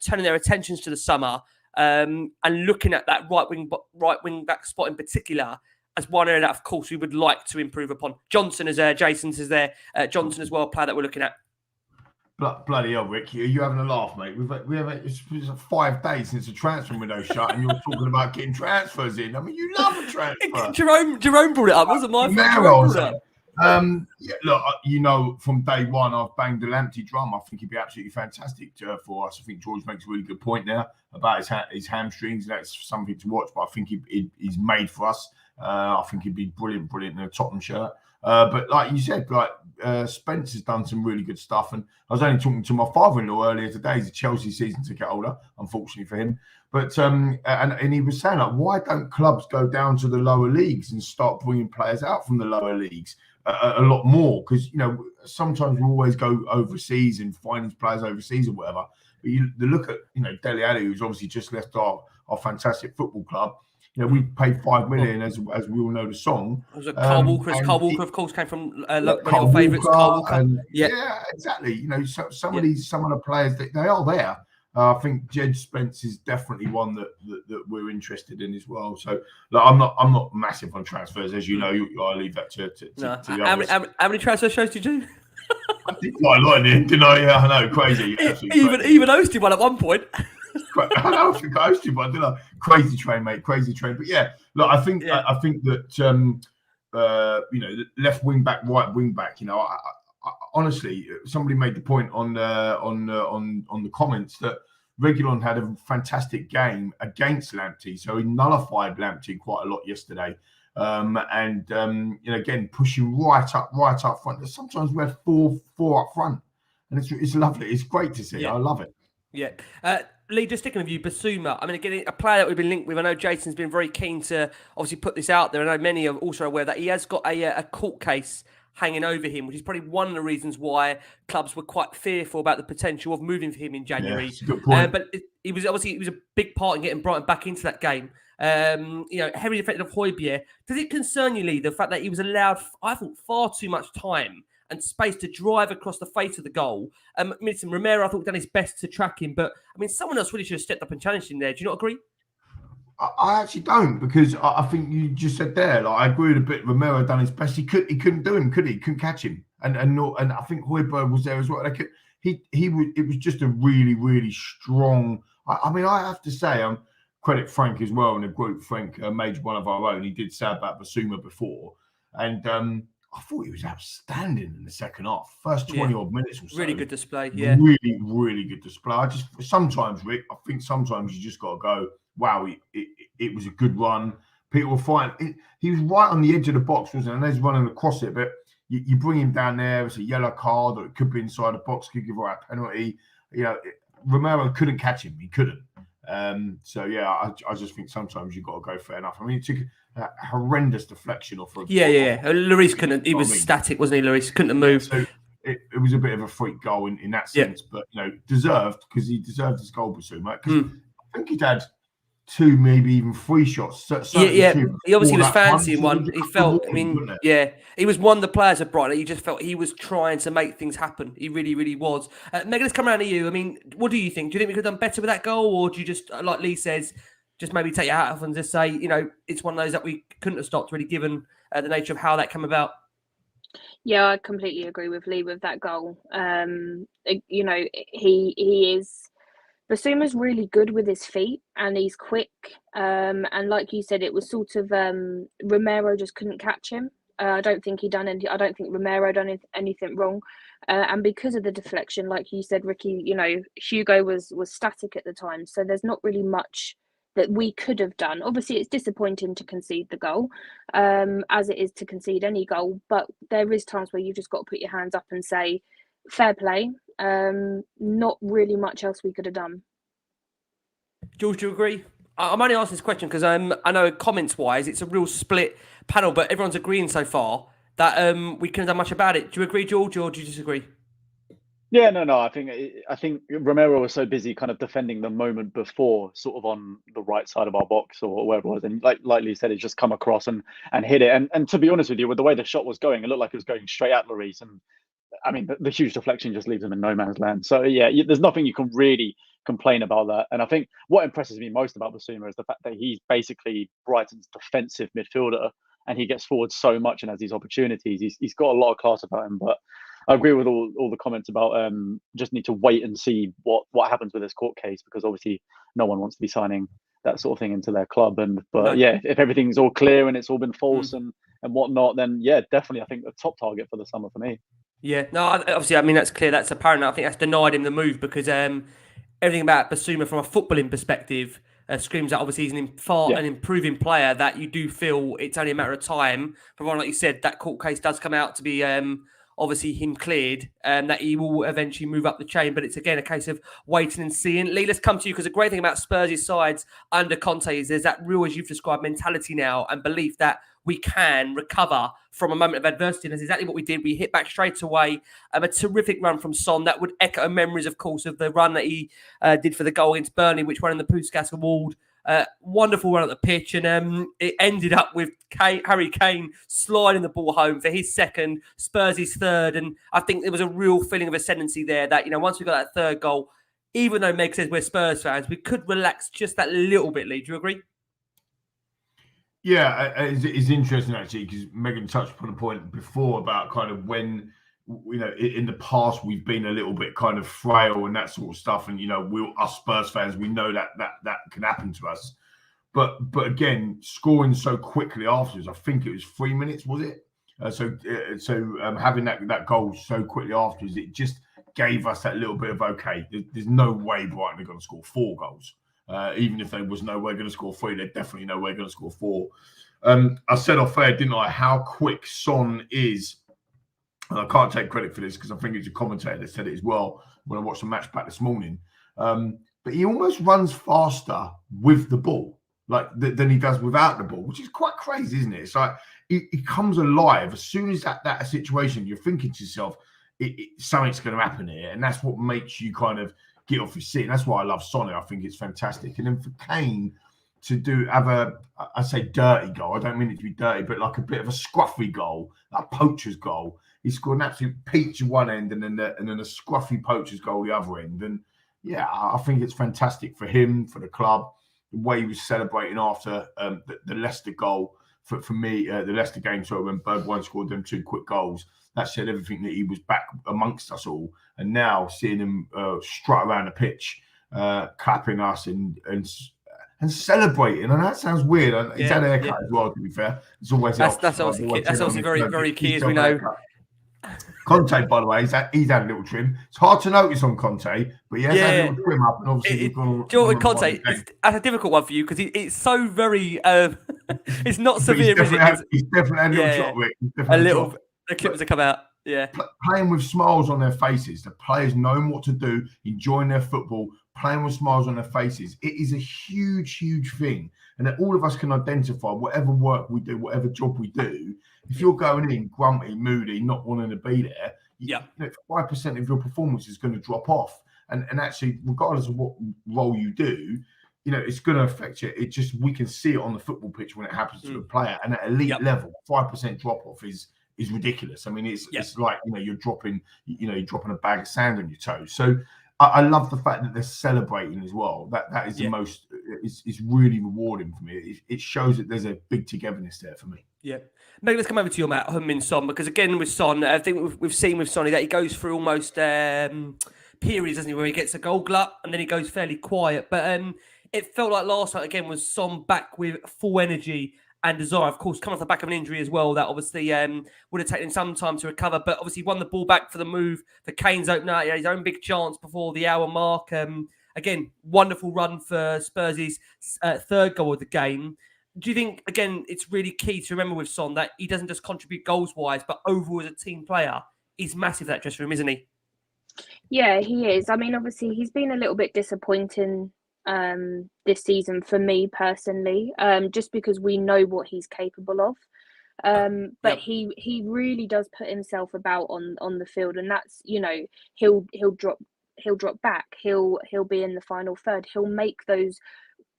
turning their attentions to the summer and looking at that right wing back spot in particular. as one area that, of course, we would like to improve upon. Johnson is there. Jason's is there. Johnson as well, a player that we're looking at. Bloody hell, Rick, you having a laugh, mate? It's 5 days since the transfer window shut, and you're talking about getting transfers in. I mean, you love a transfer. Jerome brought it up. It wasn't my fault. Yeah, look, you know, from day one, I've banged the Lamptey drum. I think he'd be absolutely fantastic for us. I think George makes a really good point there about his hamstrings. That's something to watch, but I think he's made for us. I think he'd be brilliant in a Tottenham shirt. But like you said, Spence has done some really good stuff. And I was only talking to my father-in-law earlier today. He's a Chelsea season ticket holder, unfortunately for him. But and he was saying, like, why don't clubs go down to the lower leagues and start bringing players out from the lower leagues a lot more? Because, you know, sometimes we always go overseas and find these players overseas or whatever. But you look at, you know, Dele Alli, who's obviously just left our fantastic football club. You know, we paid $5 million, as we all know the song. Was it Carl Walker? Carl Walker, of course, came from one of your favourites, Carl Walker. Yeah, exactly. You know, some of the players, they are there. I think Jed Spence is definitely one that we're interested in as well. So, look, I'm not massive on transfers, as you know. I leave that to the others. How many transfer shows did you do? I did quite a lot, didn't I? Yeah, I know, crazy. Even hosted one at one point. I know, I think I hosted one, didn't I? Crazy train, mate, crazy train. But yeah, look, I think that you know, left wing back, right wing back. You know, I honestly, somebody made the point on the comments that Reguilon had a fantastic game against Lamptey, so he nullified Lamptey quite a lot yesterday. And you know, again, pushing right up front. Sometimes we had four up front, and it's lovely. It's great to see. Yeah. I love it. Yeah. Lee, just sticking with you, Basuma. I mean, again, a player that we've been linked with. I know Jason's been very keen to obviously put this out there. I know many are also aware that he has got a court case hanging over him, which is probably one of the reasons why clubs were quite fearful about the potential of moving for him in January. Yeah, that's a good point. But he was a big part in getting Brighton back into that game. You know, heavily affected of Højbjerg. Does it concern you, Lee, the fact that he was allowed, I thought, far too much time and space to drive across the face of the goal? Listen, Romero, I thought, done his best to track him, but I mean, someone else really should have stepped up and challenged him there. Do you not agree? I actually don't, because I think you just said there, like, I agree with a bit. Romero done his best. He couldn't do him, could he? Couldn't catch him, and I think Højbjerg was there as well. It was just a really, really strong. I mean, I have to say, credit Frank as well in the group. Frank made one of our own. He did say about Basuma before, and I thought he was outstanding in the second half. First 20 odd minutes or so. Really good display, yeah. Really, really good display. Sometimes, Rick, I think sometimes you just got to go, wow, it was a good run. People were fighting. He was right on the edge of the box, wasn't he? And he's running across it, but you bring him down there, it's a yellow card, or it could be inside the box, could give away a penalty. You know, Romero couldn't catch him. He couldn't. So, yeah, I just think sometimes you've got to go fair enough. I mean, it took a horrendous deflection off of. Yeah. Lloris couldn't. He was static, wasn't he, Lloris? Couldn't have moved. So it was a bit of a freak goal in that sense, but, you know, deserved, because he deserved his goal, Basuma. Because I think he'd had 2, maybe even 3 shots. Yeah. He obviously was fancying one. He felt, he was one of the players at Brighton. You just felt he was trying to make things happen. He really, really was. Megan, let's come around to you. I mean, what do you think? Do you think we could have done better with that goal? Or do you just, like Lee says, just maybe take your hat off and just say, you know, it's one of those that we couldn't have stopped, really, given the nature of how that came about? Yeah, I completely agree with Lee with that goal. You know, he is... Basuma's really good with his feet, and he's quick. And like you said, it was sort of Romero just couldn't catch him. I don't think Romero done anything wrong. And because of the deflection, like you said, Ricky, you know, Hugo was static at the time, so there's not really much that we could have done. Obviously, it's disappointing to concede the goal, as it is to concede any goal. But there is times where you just got to put your hands up and say, fair play. Not really much else we could have done. George, do you agree? I'm only asking this question because I know comments-wise it's a real split panel, but everyone's agreeing so far that we couldn't have done much about it. Do you agree, George, or do you disagree? Yeah, no. I think Romero was so busy kind of defending the moment before, sort of on the right side of our box or wherever it was, and like Lee said, it just come across and hit it. And to be honest with you, with the way the shot was going, it looked like it was going straight at Lloris, and I mean, the huge deflection just leaves him in no man's land. So, yeah, there's nothing you can really complain about that. And I think what impresses me most about Basuma is the fact that he's basically Brighton's defensive midfielder. and he gets forward so much and has these opportunities. He's got a lot of class about him. But I agree with all the comments about just need to wait and see what happens with this court case, because obviously no one wants to be signing that sort of thing into their club. But if everything's all clear and it's all been false and whatnot, then definitely I think a top target for the summer for me. Yeah, no, obviously, I mean, that's clear. That's apparent. I think that's denied him the move because everything about Basuma from a footballing perspective screams that obviously he's an improving player, that you do feel it's only a matter of time. Provided, like you said, that court case does come out to be obviously him cleared, that he will eventually move up the chain. But it's, again, a case of waiting and seeing. Lee, let's come to you, because the great thing about Spurs' sides under Conte is there's that real, as you've described, mentality now and belief that we can recover from a moment of adversity. And that's exactly what we did. We hit back straight away. A terrific run from Son that would echo memories, of course, of the run that he did for the goal against Burnley, which won in the Puskas Award. Wonderful run at the pitch. And it ended up with Harry Kane sliding the ball home for his second, Spurs' third. And I think there was a real feeling of ascendancy there that, once we got that third goal, even though Meg says we're Spurs fans, we could relax just that little bit, Lee. Do you agree? Yeah, it's interesting actually, because Megan touched upon a point before about kind of when, in the past we've been a little bit kind of frail and that sort of stuff, and us Spurs fans, we know that can happen to us. But again, scoring so quickly afterwards, I think it was 3 minutes, was it? So having that goal so quickly afterwards, it just gave us that little bit of, okay, there's no way Brighton are going to score 4 goals. Even if there was no way going to score 3, they're definitely no way going to score 4. I said off air, didn't I, how quick Son is. And I can't take credit for this because I think it's a commentator that said it as well when I watched the match back this morning. But he almost runs faster with the ball than he does without the ball, which is quite crazy, isn't it? It's like he comes alive as soon as that situation. You're thinking to yourself, something's going to happen here, and that's what makes you kind of get off your seat. And that's why I love Sonny. I think it's fantastic. And then for Kane to have I say dirty goal, I don't mean it to be dirty, but like a bit of a scruffy goal, a poacher's goal. He scored an absolute peach at one end and then a scruffy poacher's goal the other end. And yeah, I think it's fantastic for him, for the club, the way he was celebrating after the Leicester goal. For me, the Leicester game, when Bergwijn scored them 2 quick goals, that said everything, that he was back amongst us all. And now seeing him strut around the pitch, clapping us and celebrating, and that sounds weird. He's had a haircut as well, to be fair. It's always that's obviously very, very key, as we know. Conte, by the way, he's had a little trim. It's hard to notice on Conte, but he has had a little trim up, and obviously Conte, that's a difficult one for you because it's so very. It's not severe. He's definitely had a little shot, Rick. A little. The clips have come out. Yeah, playing with smiles on their faces. The players knowing what to do, enjoying their football, playing with smiles on their faces. It is a huge, huge thing, and that all of us can identify. Whatever work we do, whatever job we do, if you're going in grumpy, moody, not wanting to be there, 5% of your performance is going to drop off. And actually, regardless of what role you do, it's going to affect you. It just, we can see it on the football pitch when it happens to a player. And at elite level, 5% drop off is ridiculous. I mean, it's like, you're dropping a bag of sand on your toes. So I love the fact that they're celebrating as well. That is the most, it's really rewarding for me. It shows that there's a big togetherness there for me. Yeah. Maybe let's come over to your Matt Heung-min Son, because again with Son, I think we've seen with Sonny that he goes through almost periods, doesn't he, where he gets a goal glut and then he goes fairly quiet. But it felt like last night again was Son back with full energy and desire. Of course, coming off the back of an injury as well, that obviously would have taken some time to recover. But obviously won the ball back for the move for Kane's opener. He had his own big chance before the hour mark. Again, wonderful run for Spurs' third goal of the game. Do you think, again, it's really key to remember with Son that he doesn't just contribute goals-wise, but overall as a team player, he's massive, that dressing room, isn't he? Yeah, he is. I mean, obviously, he's been a little bit disappointing this season for me personally, just because we know what he's capable of. But he really does put himself about on the field, and that's, he'll drop back, he'll be in the final third, he'll make those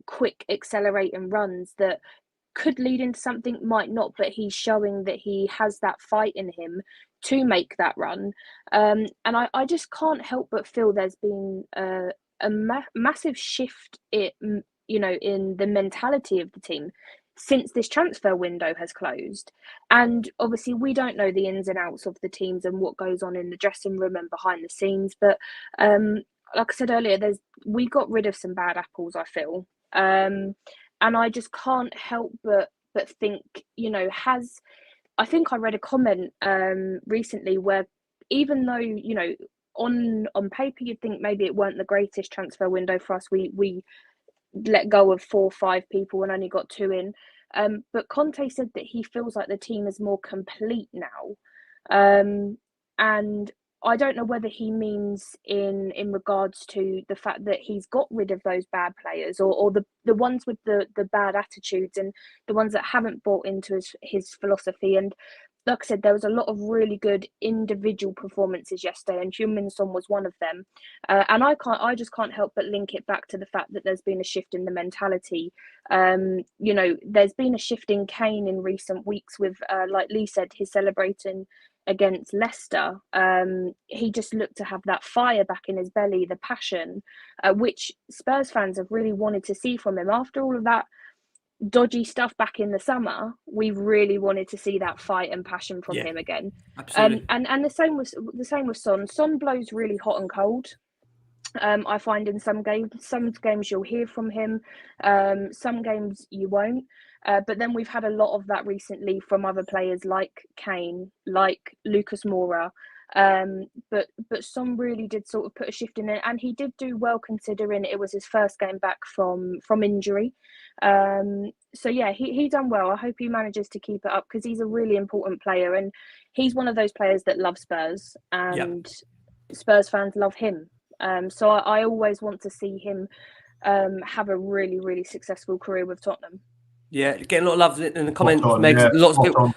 quick accelerating runs that could lead into something, might not, but he's showing that he has that fight in him to make that run. And I just can't help but feel there's been a massive shift in the mentality of the team. since this transfer window has closed. And obviously we don't know the ins and outs of the teams and what goes on in the dressing room and behind the scenes, but like I said earlier, we got rid of some bad apples, I feel, and I just can't help but think, I think I read a comment recently where, even though on paper you'd think maybe it weren't the greatest transfer window for us, we let go of 4 or 5 people and only got 2 in, but Conte said that he feels like the team is more complete now, and I don't know whether he means in regards to the fact that he's got rid of those bad players, or the ones with the bad attitudes and the ones that haven't bought into his philosophy. And like I said, there was a lot of really good individual performances yesterday, and Heung-min Son was one of them. And I just can't help but link it back to the fact that there's been a shift in the mentality. There's been a shift in Kane in recent weeks with, like Lee said, his celebrating against Leicester. He just looked to have that fire back in his belly, the passion, which Spurs fans have really wanted to see from him. After all of that dodgy stuff back in the summer, we really wanted to see that fight and passion from him again. Absolutely. And the same with Son. Son blows really hot and cold. I find in some games you'll hear from him, some games you won't. But then we've had a lot of that recently from other players like Kane, like Lucas Moura. But Son really did sort of put a shift in it, and he did do well considering it was his first game back from injury. So yeah, he done well. I hope he manages to keep it up, because he's a really important player, and he's one of those players that love Spurs, and Spurs fans love him. So I always want to see him have a really, really successful career with Tottenham. Yeah, getting a lot of love in the comments, Megs.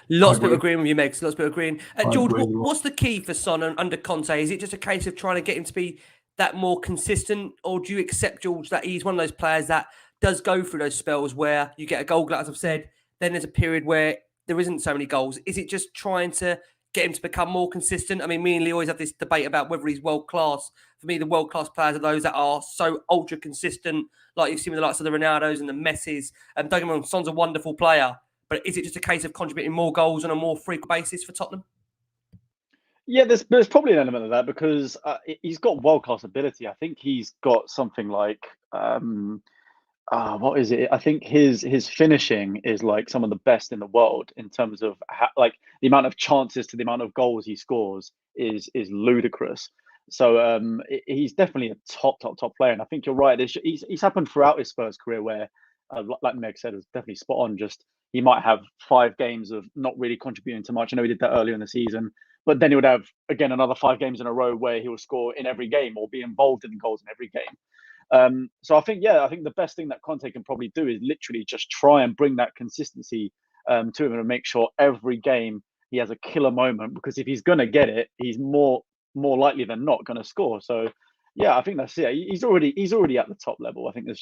Lots of people agreeing with you, Megs. Lots of people agreeing. George, what's the key for Son under Conte? Is it just a case of trying to get him to be that more consistent, or do you accept, George, that he's one of those players that does go through those spells where you get a goal, as I've said, then there's a period where there isn't so many goals? Is it just trying to get him to become more consistent? I mean, me and Lee always have this debate about whether he's world-class. For me, the world-class players are those that are so ultra-consistent, like you've seen with the likes of the Ronaldos and the Messis. And don't get me wrong, Son's a wonderful player, but is it just a case of contributing more goals on a more frequent basis for Tottenham? Yeah, there's probably an element of that, because he's got world-class ability. I think he's got something like... what is it? I think his finishing is like some of the best in the world in terms of like the amount of chances to the amount of goals he scores is ludicrous. So he's definitely a top player, and I think you're right. He's happened throughout his Spurs career where, like Meg said, it was definitely spot on. Just he might have 5 games of not really contributing to much. I know he did that earlier in the season, but then he would have again another 5 games in a row where he will score in every game or be involved in goals in every game. So I think the best thing that Conte can probably do is literally just try and bring that consistency to him and make sure every game he has a killer moment, because if he's going to get it, he's more likely than not going to score. So yeah, I think that's it. He's already at the top level. I think it's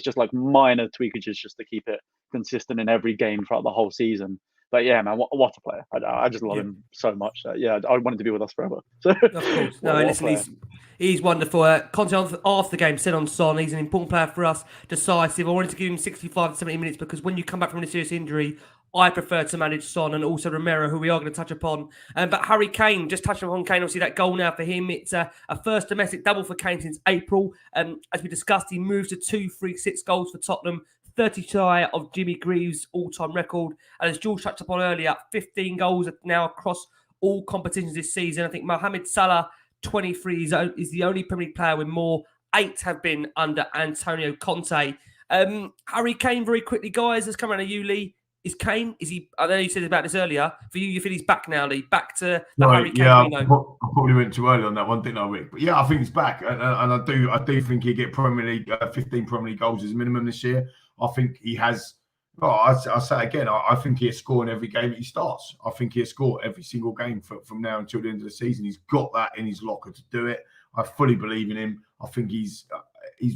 just like minor tweakages just to keep it consistent in every game throughout the whole season. But yeah, man, what a player! I just love him so much. I wanted to be with us forever. So, of course, no, listen, he's wonderful. Conte after the game said on Son, he's an important player for us, decisive. I wanted to give him 65 to 70 minutes because when you come back from a serious injury, I prefer to manage Son and also Romero, who we are going to touch upon. But Harry Kane, just touching on Kane, obviously that goal now for him. It's a first domestic double for Kane since April. As we discussed, he moves to 2 3-6 goals for Tottenham, 30 shy of Jimmy Greaves' all-time record. And as George touched upon earlier, 15 goals now across all competitions this season. I think Mohamed Salah, 23, is the only Premier League player with more. 8 have been under Antonio Conte. Harry Kane, very quickly, guys, let's come around to you, Lee. Is he, I know you said about this earlier, for you feel he's back now, Lee? Back to the Harry Kane we know? I probably went too early on that one, didn't I, Rick? But yeah, I think he's back. And I do think he'll get Premier League, 15 Premier League goals as minimum this year. I think he has, I say again, I think he'll score in every game that he starts. I think he'll score every single game from now until the end of the season. He's got that in his locker to do it. I fully believe in him. I think he's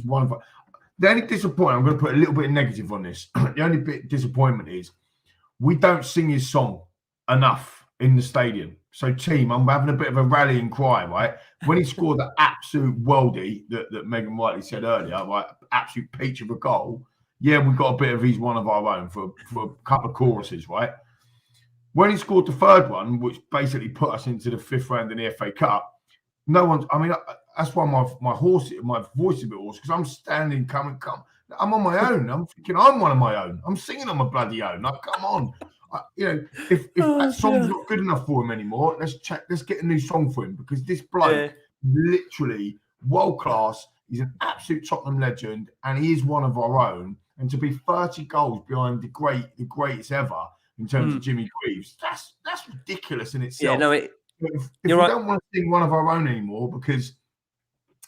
one of... The only disappointment, I'm going to put a little bit of negative on this. The only bit of disappointment is we don't sing his song enough in the stadium. So, team, I'm having a bit of a rallying cry, right? When he scored the absolute worldie that Megan Wright said earlier, right, absolute peach of a goal, yeah, we got a bit of he's one of our own for a couple of choruses, right? When he scored the third one, which basically put us into the 5th round in the FA Cup, no one's. I mean, that's why my voice is a bit hoarse because I'm standing, come. I'm on my own. I'm thinking I'm one of my own. I'm singing on my bloody own. Like, come on, if that song's not good enough for him anymore, let's get a new song for him because this bloke, literally world class. He's an absolute Tottenham legend, and he is one of our own. And to be 30 goals behind the greatest ever in terms of Jimmy Greaves, that's ridiculous in itself. Yeah, no, if we don't want to sing one of our own anymore because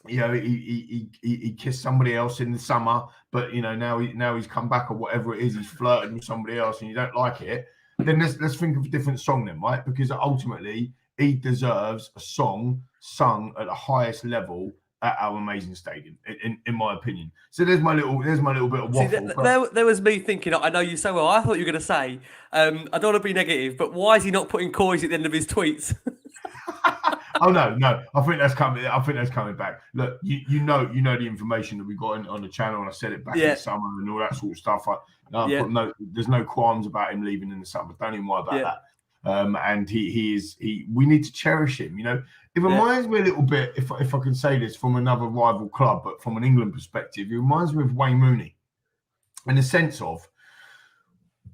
he kissed somebody else in the summer, but now he's come back or whatever it is, he's flirted with somebody else, and you don't like it, then let's think of a different song then, right? Because ultimately he deserves a song sung at the highest level at our amazing stadium, in my opinion. So there's my little bit of waffle. There was me thinking, I know you so well. I thought you were going to say, I don't want to be negative, but why is he not putting coys at the end of his tweets? Oh no! I think that's coming back. Look, you know the information that we got on the channel, and I said it back in the summer and all that sort of stuff. There's no qualms about him leaving in the summer. Don't even worry about that. And we need to cherish him. It reminds me a little bit, if I can say this from another rival club, but from an England perspective, it reminds me of Wayne Rooney, in the sense of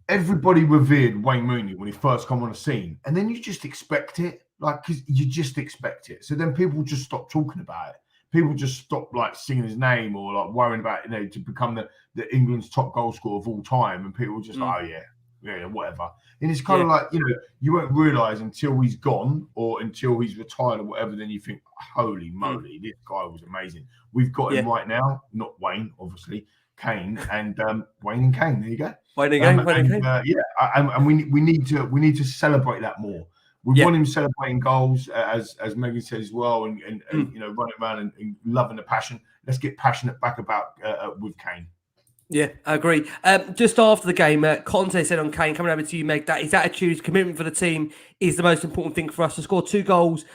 everybody revered Wayne Rooney when he first come on the scene, and then you just expect it, because you just expect it. So then people just stop talking about it. People just stop singing his name or worrying about to become the England's top goal scorer of all time, and people just whatever. And it's kind of you won't realise until he's gone or until he's retired or whatever, then you think, holy moly, this guy was amazing. We've got him right now, not Wayne, obviously, Kane, and Wayne and Kane. There you go. Wayne and Kane. And we need to celebrate that more. We want him celebrating goals, as Megan said as well, and running around and loving the passion. Let's get passionate back about with Kane. Yeah, I agree. Just after the game, Conte said on Kane, coming over to you, Meg, that his attitude, his commitment for the team is the most important thing for us. To score 2 goals,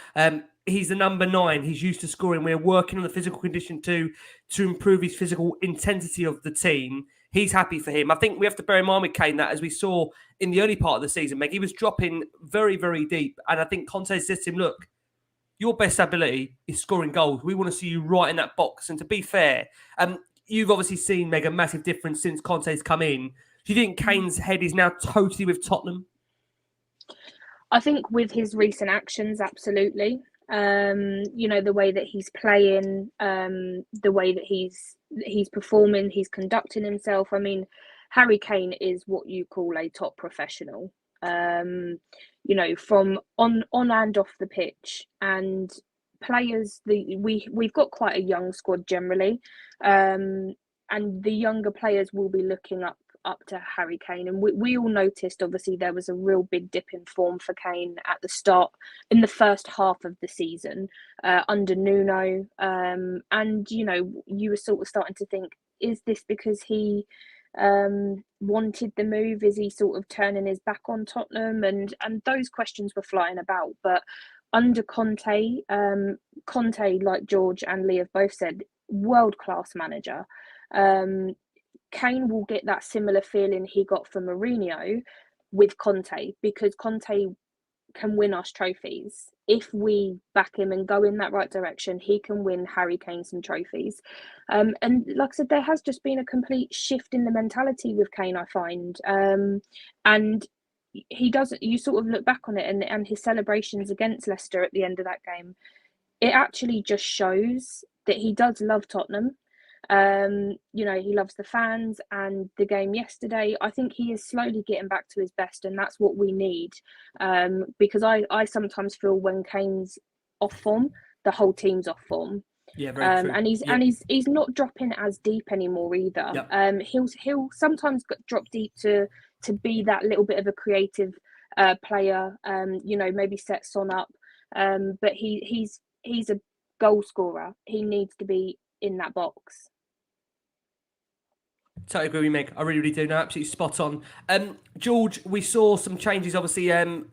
he's the number 9. He's used to scoring. We're working on the physical condition to improve his physical intensity of the team. He's happy for him. I think we have to bear in mind with Kane that, as we saw in the early part of the season, Meg, he was dropping very, very deep. And I think Conte says to him, look, your best ability is scoring goals. We want to see you right in that box. And to be fair, you've obviously seen, Meg, a massive difference since Conte's come in. Do you think Kane's head is now totally with Tottenham? I think with his recent actions, absolutely. The way that he's playing, the way that he's performing, he's conducting himself. I mean, Harry Kane is what you call a top professional. From on and off the pitch, and players, we've got quite a young squad generally, and the younger players will be looking up to Harry Kane, and we all noticed obviously there was a real big dip in form for Kane at the start in the first half of the season under Nuno, and you were sort of starting to think, is this because he wanted the move? Is he sort of turning his back on Tottenham? And those questions were flying about. But under Conte, like George and Lee have both said, world-class manager. Kane will get that similar feeling he got from Mourinho with Conte, because Conte can win us trophies. If we back him and go in that right direction, he can win Harry Kane some trophies. And like I said, there has just been a complete shift in the mentality with Kane, I find. And he doesn't, you sort of look back on it, and his celebrations against Leicester at the end of that game, it actually just shows that he does love Tottenham. He loves the fans, and the game yesterday, I think he is slowly getting back to his best, and that's what we need. Because I sometimes feel when Kane's off form, the whole team's off form. Yeah, very true. And he's not dropping as deep anymore either. Yep. He'll sometimes drop deep to be that little bit of a creative player. Maybe set Son up. But he's a goal scorer. He needs to be in that box. Totally agree with you, Meg. I really, really do. No, absolutely spot on. George, we saw some changes, obviously,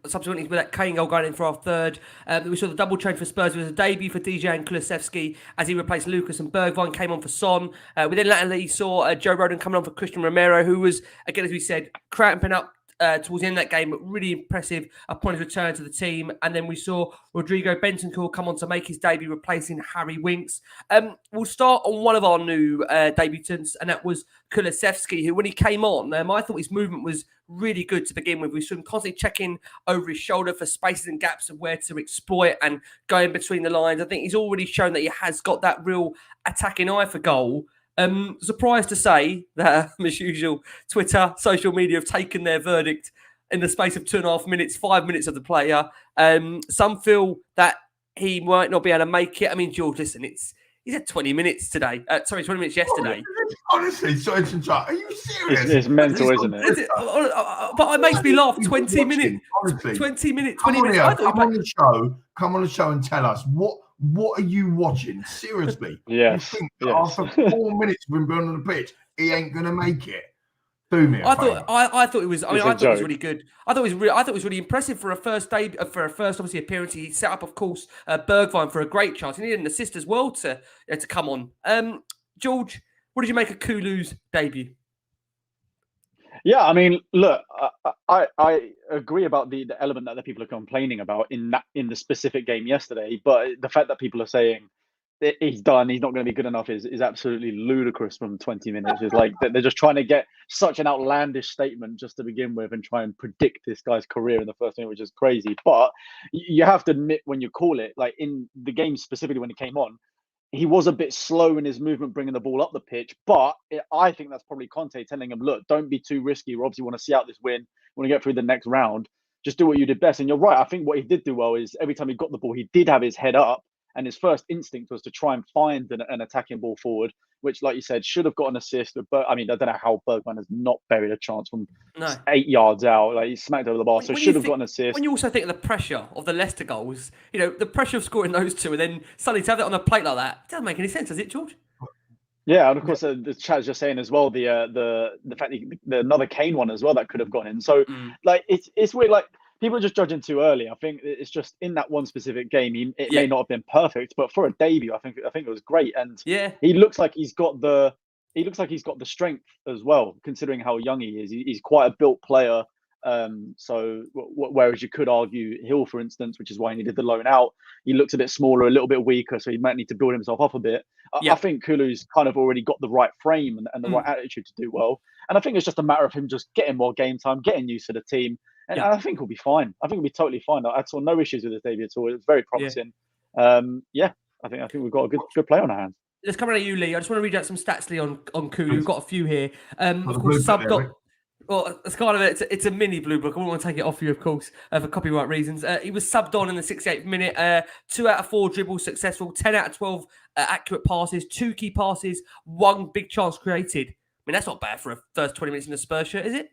subsequently with that Kane goal going in for our third. We saw the double change for Spurs. It was a debut for DJ and Kulusevski as he replaced Lucas, and Bergwijn came on for Son. We then latterly saw Joe Rodon coming on for Christian Romero, who was, again, as we said, cramping up towards the end of that game, but really impressive upon his return to the team. And then we saw Rodrigo Bentancur come on to make his debut, replacing Harry Winks. We'll start on one of our new debutants, and that was Kulusevski, who, when he came on, I thought his movement was really good to begin with. We saw him constantly checking over his shoulder for spaces and gaps of where to exploit and going between the lines. I think he's already shown that he has got that real attacking eye for goal. Surprised to say that, as usual, Twitter, social media have taken their verdict in the space of 2.5 minutes, 5 minutes of the player. Some feel that he might not be able to make it. I mean, George, listen, he's had 20 minutes today. 20 minutes yesterday. Honestly, sorry to interrupt. Are you serious? It's mental, isn't it? But it makes me laugh. 20 minutes. Honestly. 20 minutes. Come 20 on minutes. here, come on the show and tell us what are you watching? Seriously. Yes. You think that after 4 minutes of him being on the pitch, he ain't gonna make it? Do me. I thought it was. I thought it was really good. I thought it was really impressive for a first obviously appearance. He set up, of course, Bergwijn for a great chance. He needed an assist as well to come on. George, what did you make of Kulu's debut? Yeah, I mean, look, I agree about the element that the people are complaining about in the specific game yesterday, but the fact that people are saying he's done, he's not going to be good enough is absolutely ludicrous from 20 minutes. It's like they're just trying to get such an outlandish statement just to begin with and try and predict this guy's career in the first minute, which is crazy. But you have to admit, when you call it, like in the game specifically when he came on, he was a bit slow in his movement, bringing the ball up the pitch. But I think that's probably Conte telling him, look, don't be too risky. We obviously want to see out this win. We want to get through the next round. Just do what you did best. And you're right. I think what he did do well is every time he got the ball, he did have his head up. And his first instinct was to try and find an attacking ball forward, which, like you said, should have got an assist. But I mean, I don't know how Bergwijn has not buried a chance from 8 yards out. Like, he smacked over the bar, so should have got an assist. When you also think of the pressure of the Leicester goals, the pressure of scoring those two, and then suddenly to have it on a plate like that, it doesn't make any sense, does it, George? Yeah, and of course the chat is just saying as well the fact that another Kane one as well that could have gone in. So like it's weird. Like, people are just judging too early. I think it's just in that one specific game, it may not have been perfect, but for a debut, I think it was great. And he looks like he's got the strength as well, considering how young he is. He's quite a built player. So whereas you could argue Hill, for instance, which is why he needed the loan out, he looks a bit smaller, a little bit weaker, so he might need to build himself up a bit. I think Kulu's kind of already got the right frame and the right attitude to do well. And I think it's just a matter of him just getting more game time, getting used to the team. And I think he'll be fine. I think he'll be totally fine. I saw no issues with his debut at all. It was very promising. I think we've got a good play on our hands. Let's come around to you, Lee. I just want to read out some stats, Lee, on Kulu. We've got a few here. Of course, well, it's kind of it's a mini blue book. I wouldn't want to take it off you, of course, for copyright reasons. He was subbed on in the 68th minute. 2 out of 4 dribbles successful. 10 out of 12 accurate passes. 2 key passes. 1 big chance created. I mean, that's not bad for a first 20 minutes in the Spurs shirt, is it?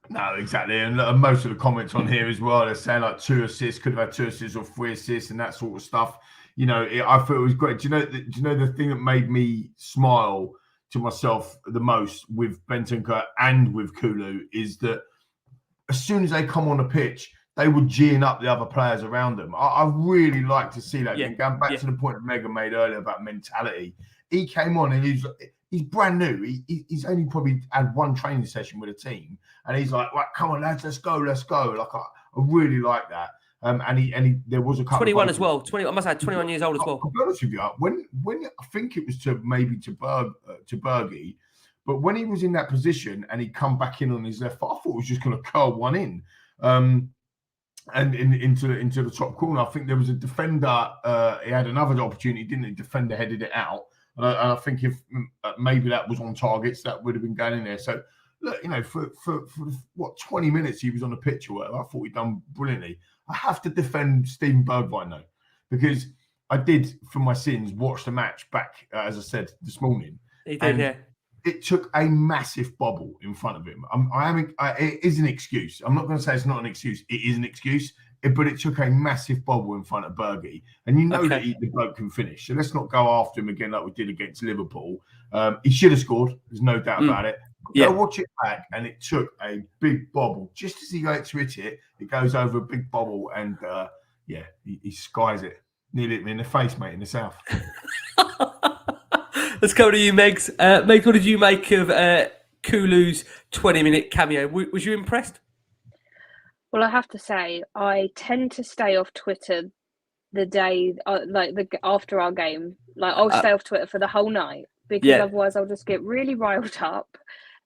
No, exactly. And most of the comments on here as well, they're saying like 2 assists, could have had 2 assists or 3 assists and that sort of stuff. I thought it was great. Do you know the thing that made me smile to myself the most with Bentancur and with Kulu is that as soon as they come on the pitch, they were geeing up the other players around them. I really like to see that. Going back to the point that Megan made earlier about mentality, he came on and he's brand new. He's only probably had 1 training session with a team, and he's like, right, come on, lads, let's go. Like, I really like that. And he there was a couple 21 as well. 20. I must have 21 years old as well. I'll be honest with you. When I think it was to Bergie, but when he was in that position and he come back in on his left foot, I thought he was just going to curl one in, and into the top corner. I think there was a defender. He had another opportunity, didn't he? Defender headed it out, and I think if maybe that was on targets, that would have been going in there. So look, for what 20 minutes he was on the pitch or whatever, I thought he'd done brilliantly. I have to defend Steven Bergwijn though, because I did, for my sins, watch the match back, as I said this morning. He did, yeah. It took a massive bobble in front of him. It is an excuse. I'm not going to say it's not an excuse. It is an excuse, but it took a massive bobble in front of Bergie. And that the bloke can finish. So let's not go after him again like we did against Liverpool. He should have scored. There's no doubt about it. Yeah. Go watch it back, and it took a big bobble. Just as he goes to hit it, it goes over a big bobble, and he skies it. Nearly hit me in the face, mate, in the south. Let's go to you, Megs. Megs, what did you make of Kulu's 20-minute cameo? Was you impressed? Well, I have to say, I tend to stay off Twitter the day, after our game. Like, I'll stay off Twitter for the whole night, because otherwise I'll just get really riled up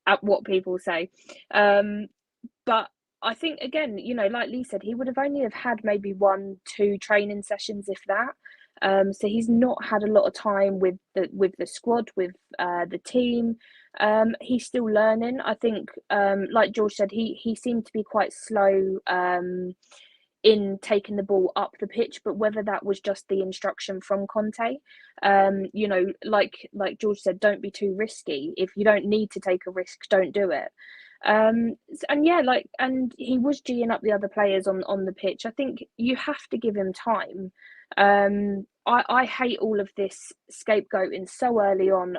at what people say. But I think, again, like Lee said, he would have only had maybe 1-2 training sessions, if that. So he's not had a lot of time with the squad, with the team. He's still learning. I think, like George said, he seemed to be quite slow in taking the ball up the pitch, but whether that was just the instruction from Conte, like George said, don't be too risky. If you don't need to take a risk, don't do it. And he was G'ing up the other players on the pitch. I think you have to give him time. I hate all of this scapegoating so early on.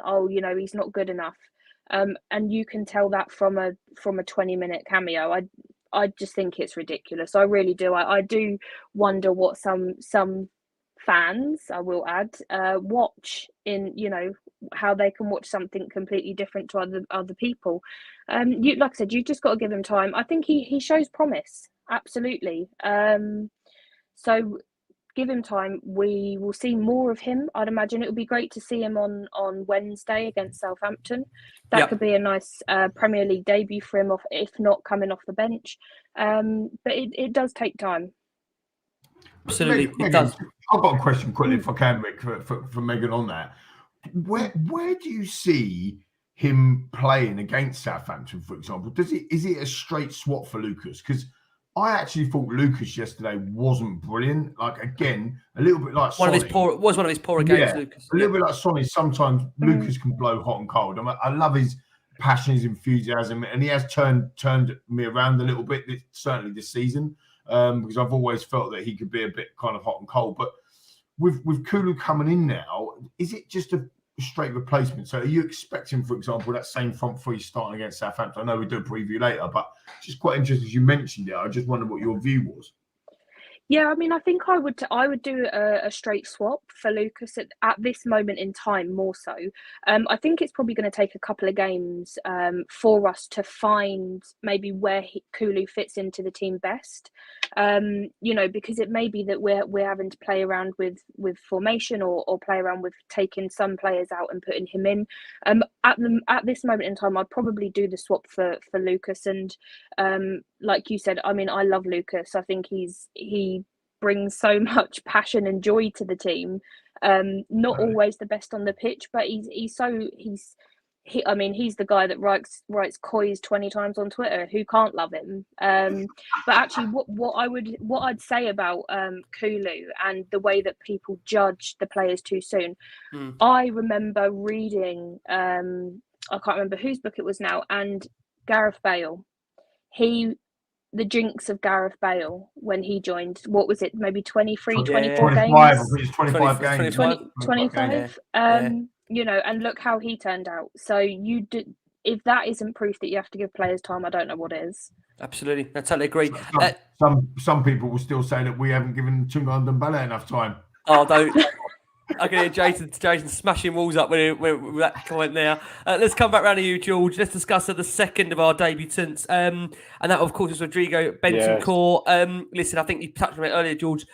He's not good enough. And you can tell that from a 20-minute cameo. I just think it's ridiculous. I really do. I do wonder what some fans, I will add, watch in, how they can watch something completely different to other people. Like I said, you just got to give him time. I think he shows promise, absolutely. So give him time. We will see more of him. I'd imagine it would be great to see him on Wednesday against Southampton. That could be a nice Premier League debut for him, if not coming off the bench. But it does take time. Absolutely, Megan, it does. I've got a question quickly, if I can, Rick, for Megan on that. Where do you see him playing against Southampton, for example? Is it a straight swap for Lucas? Because I actually thought Lucas yesterday wasn't brilliant. Like, again, a little bit like one Sonny. was one of his poorer games, Lucas. A little bit like Sonny. Sometimes Lucas can blow hot and cold. I love his passion, his enthusiasm, and he has turned me around a little bit, certainly this season, because I've always felt that he could be a bit kind of hot and cold. But with Kulu coming in now, is it just a straight replacement? So are you expecting, for example, that same front three starting against Southampton? I know we do a preview later, but just quite interested, as you mentioned it. I just wondered what your view was. Yeah, I mean, I think I would do a straight swap for Lucas at this moment in time, more so. I think it's probably going to take a couple of games for us to find maybe where Kulu fits into the team best. Because it may be that we're having to play around with formation or play around with taking some players out and putting him in. At this moment in time, I'd probably do the swap for Lucas. And like you said, I mean, I love Lucas. I think he brings so much passion and joy to the team. Not always the best on the pitch, but he's the guy that writes coys 20 times on Twitter. Who can't love him? But actually, what I'd say about Kulu and the way that people judge the players too soon. I remember reading, I can't remember whose book it was now, and Gareth Bale. The jinx of Gareth Bale when he joined, what was it, maybe 24 games? 25, I think it's 25 games. 25. And look how he turned out. So if that isn't proof that you have to give players time, I don't know what is. Absolutely, I totally agree. Some people will still say that we haven't given Tunga Ndombele enough time. Oh, don't. I can hear Jason smashing walls up with that comment there. Let's come back round to you, George. Let's discuss the second of our debutants. And that, of course, is Rodrigo Bentancur. Yes. Listen, I think you touched on it earlier, George.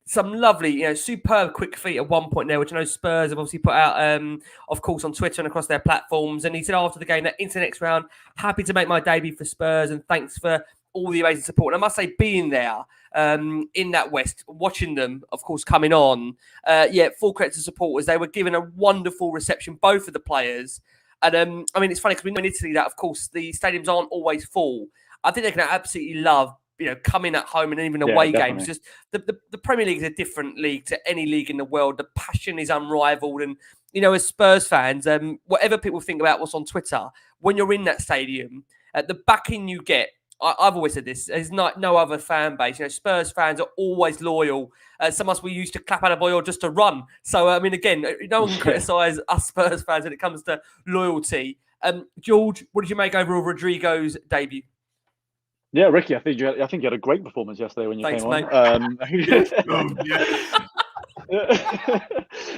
Some lovely, superb quick feet at one point there, which I know Spurs have obviously put out, of course, on Twitter and across their platforms. And he said after the game that into the next round, happy to make my debut for Spurs and thanks for all the amazing support. And I must say, being there in that West, watching them, of course, coming on, full credit to supporters. They were given a wonderful reception, both of the players. And it's funny because we know in Italy that, of course, the stadiums aren't always full. I think they're going to absolutely love, coming at home and even away games. Just the Premier League is a different league to any league in the world. The passion is unrivaled. And, as Spurs fans, whatever people think about what's on Twitter, when you're in that stadium, the backing you get, I've always said this, there's no other fan base. Spurs fans are always loyal. Some of us, we used to clap at a boy or just to run. So, again, no one can criticise us Spurs fans when it comes to loyalty. George, what did you make overall of Rodrigo's debut? Yeah, Ricky, I think you had a great performance yesterday when you Thanks, came mate. on.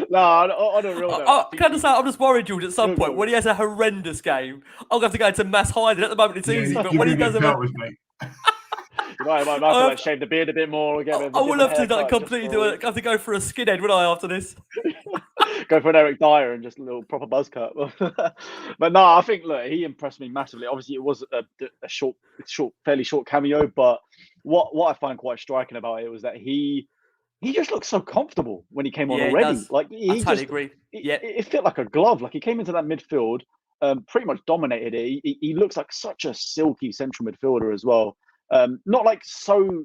No, on a real note. Can I say, I'm just worried, George, at some point when he has a horrendous game, I'll have to go into mass hiding. At the moment, it's easy, but when he does it, you might have to like shave the beard a bit more. I will have to like completely have to go for a skinhead, would I, after this? Go for an Eric Dyer and just a little proper buzz cut. But no, I think look, he impressed me massively. Obviously, it was a fairly short cameo, but what I find quite striking about it was that he just looked so comfortable when he came on already. Like I totally agree. It fit like a glove. Like he came into that midfield, pretty much dominated it. He looks like such a silky central midfielder as well. Not like so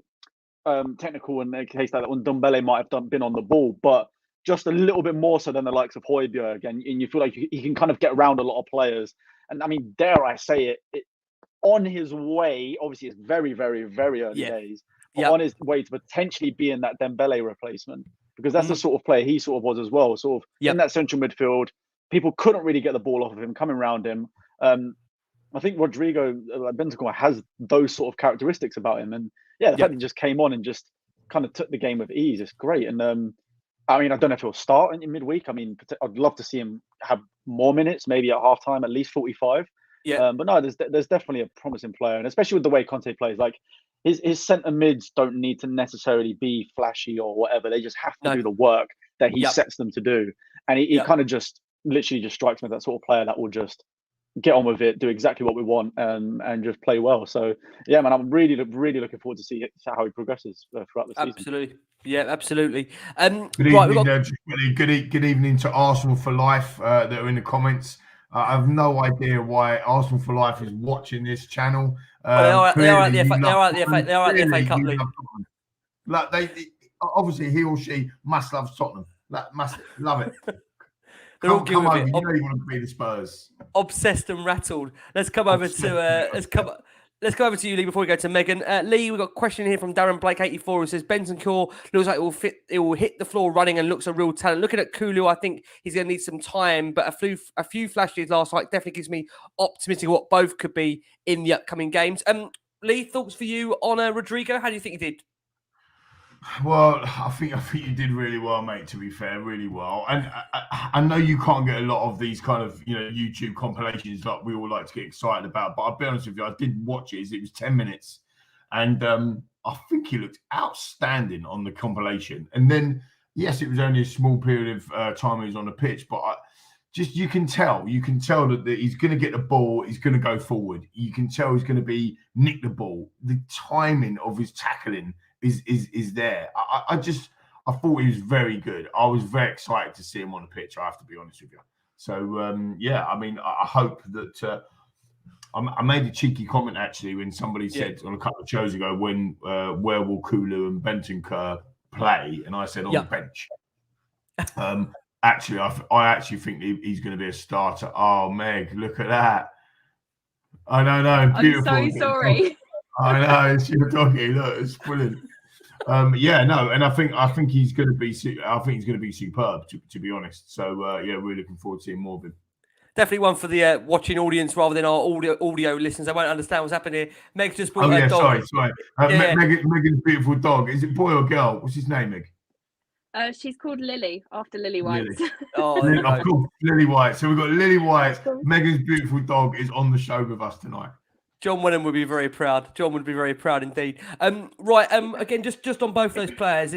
technical in a case like that when Ndombele might have been on the ball, but just a little bit more so than the likes of Højbjerg, and you feel like he can kind of get around a lot of players. And I mean, dare I say it, on his way, obviously it's very, very, very early days, but on his way to potentially being that Dembele replacement, because that's the sort of player he sort of was as well. Sort of in that central midfield, people couldn't really get the ball off of him, coming around him. I think Rodrigo Bentancur has those sort of characteristics about him, and the fact he just came on and just kind of took the game with ease, it's great. And I mean, I don't know if he'll start in midweek. I mean, I'd love to see him have more minutes, maybe at halftime, at least 45. But no, there's definitely a promising player, and especially with the way Conte plays, like his centre mids don't need to necessarily be flashy or whatever. They just have to do the work that he sets them to do, and he kind of just literally just strikes me as that sort of player that will just get on with it, do exactly what we want, and just play well. So yeah, man, I'm really looking forward to see how he progresses throughout the season. Absolutely. Yeah, absolutely. Good evening to Arsenal for Life that are in the comments. I have no idea why Arsenal for Life is watching this channel. They are at the FA Cup League. Like obviously he or she must love Tottenham. Must love it. They're all good with it. You know you want to be the Spurs. Obsessed and rattled. Let's come over to let's go over to you, Lee, before we go to Megan. Lee, we've got a question here from Darren Blake 84 who says Bentancur looks like it will hit the floor running and looks a real talent. Looking at Kulu, I think he's going to need some time, but a few flashes last night definitely gives me optimistic what both could be in the upcoming games. Lee, thoughts for you on Rodrigo? How do you think he did? Well, I think you did really well, mate, to be fair, really well. And I know you can't get a lot of these kind of, YouTube compilations like we all like to get excited about, but I'll be honest with you, I did watch it. It was 10 minutes. And I think he looked outstanding on the compilation. And then, yes, it was only a small period of time he was on the pitch, but you can tell that he's going to get the ball, he's going to go forward. You can tell he's going to nick the ball. The timing of his tackling is there. I thought he was very good. I was very excited to see him on the pitch, I have to be honest with you. So I mean, I hope that I made a cheeky comment actually when somebody said on a couple of shows ago where will Kulu and Bentancur play, and I said on the bench. Actually, I actually think he's going to be a starter. Oh, Meg, look at that! I know, beautiful. I'm so sorry. I know, it's your doggy. Look, it's brilliant. And I think he's going to be. I think he's going to be superb, to be honest. So really looking forward to seeing more of him. Definitely one for the watching audience rather than our audio listeners. They won't understand what's happening here. Meg just brought her dog. Sorry. Megan's beautiful dog. Is it boy or girl? What's his name, Meg? She's called Lily, after Lily White. Of course, Lily White. So we've got Lily White. Megan's beautiful dog is on the show with us tonight. John Wenham would be very proud. John would be very proud indeed. Again, just on both those players,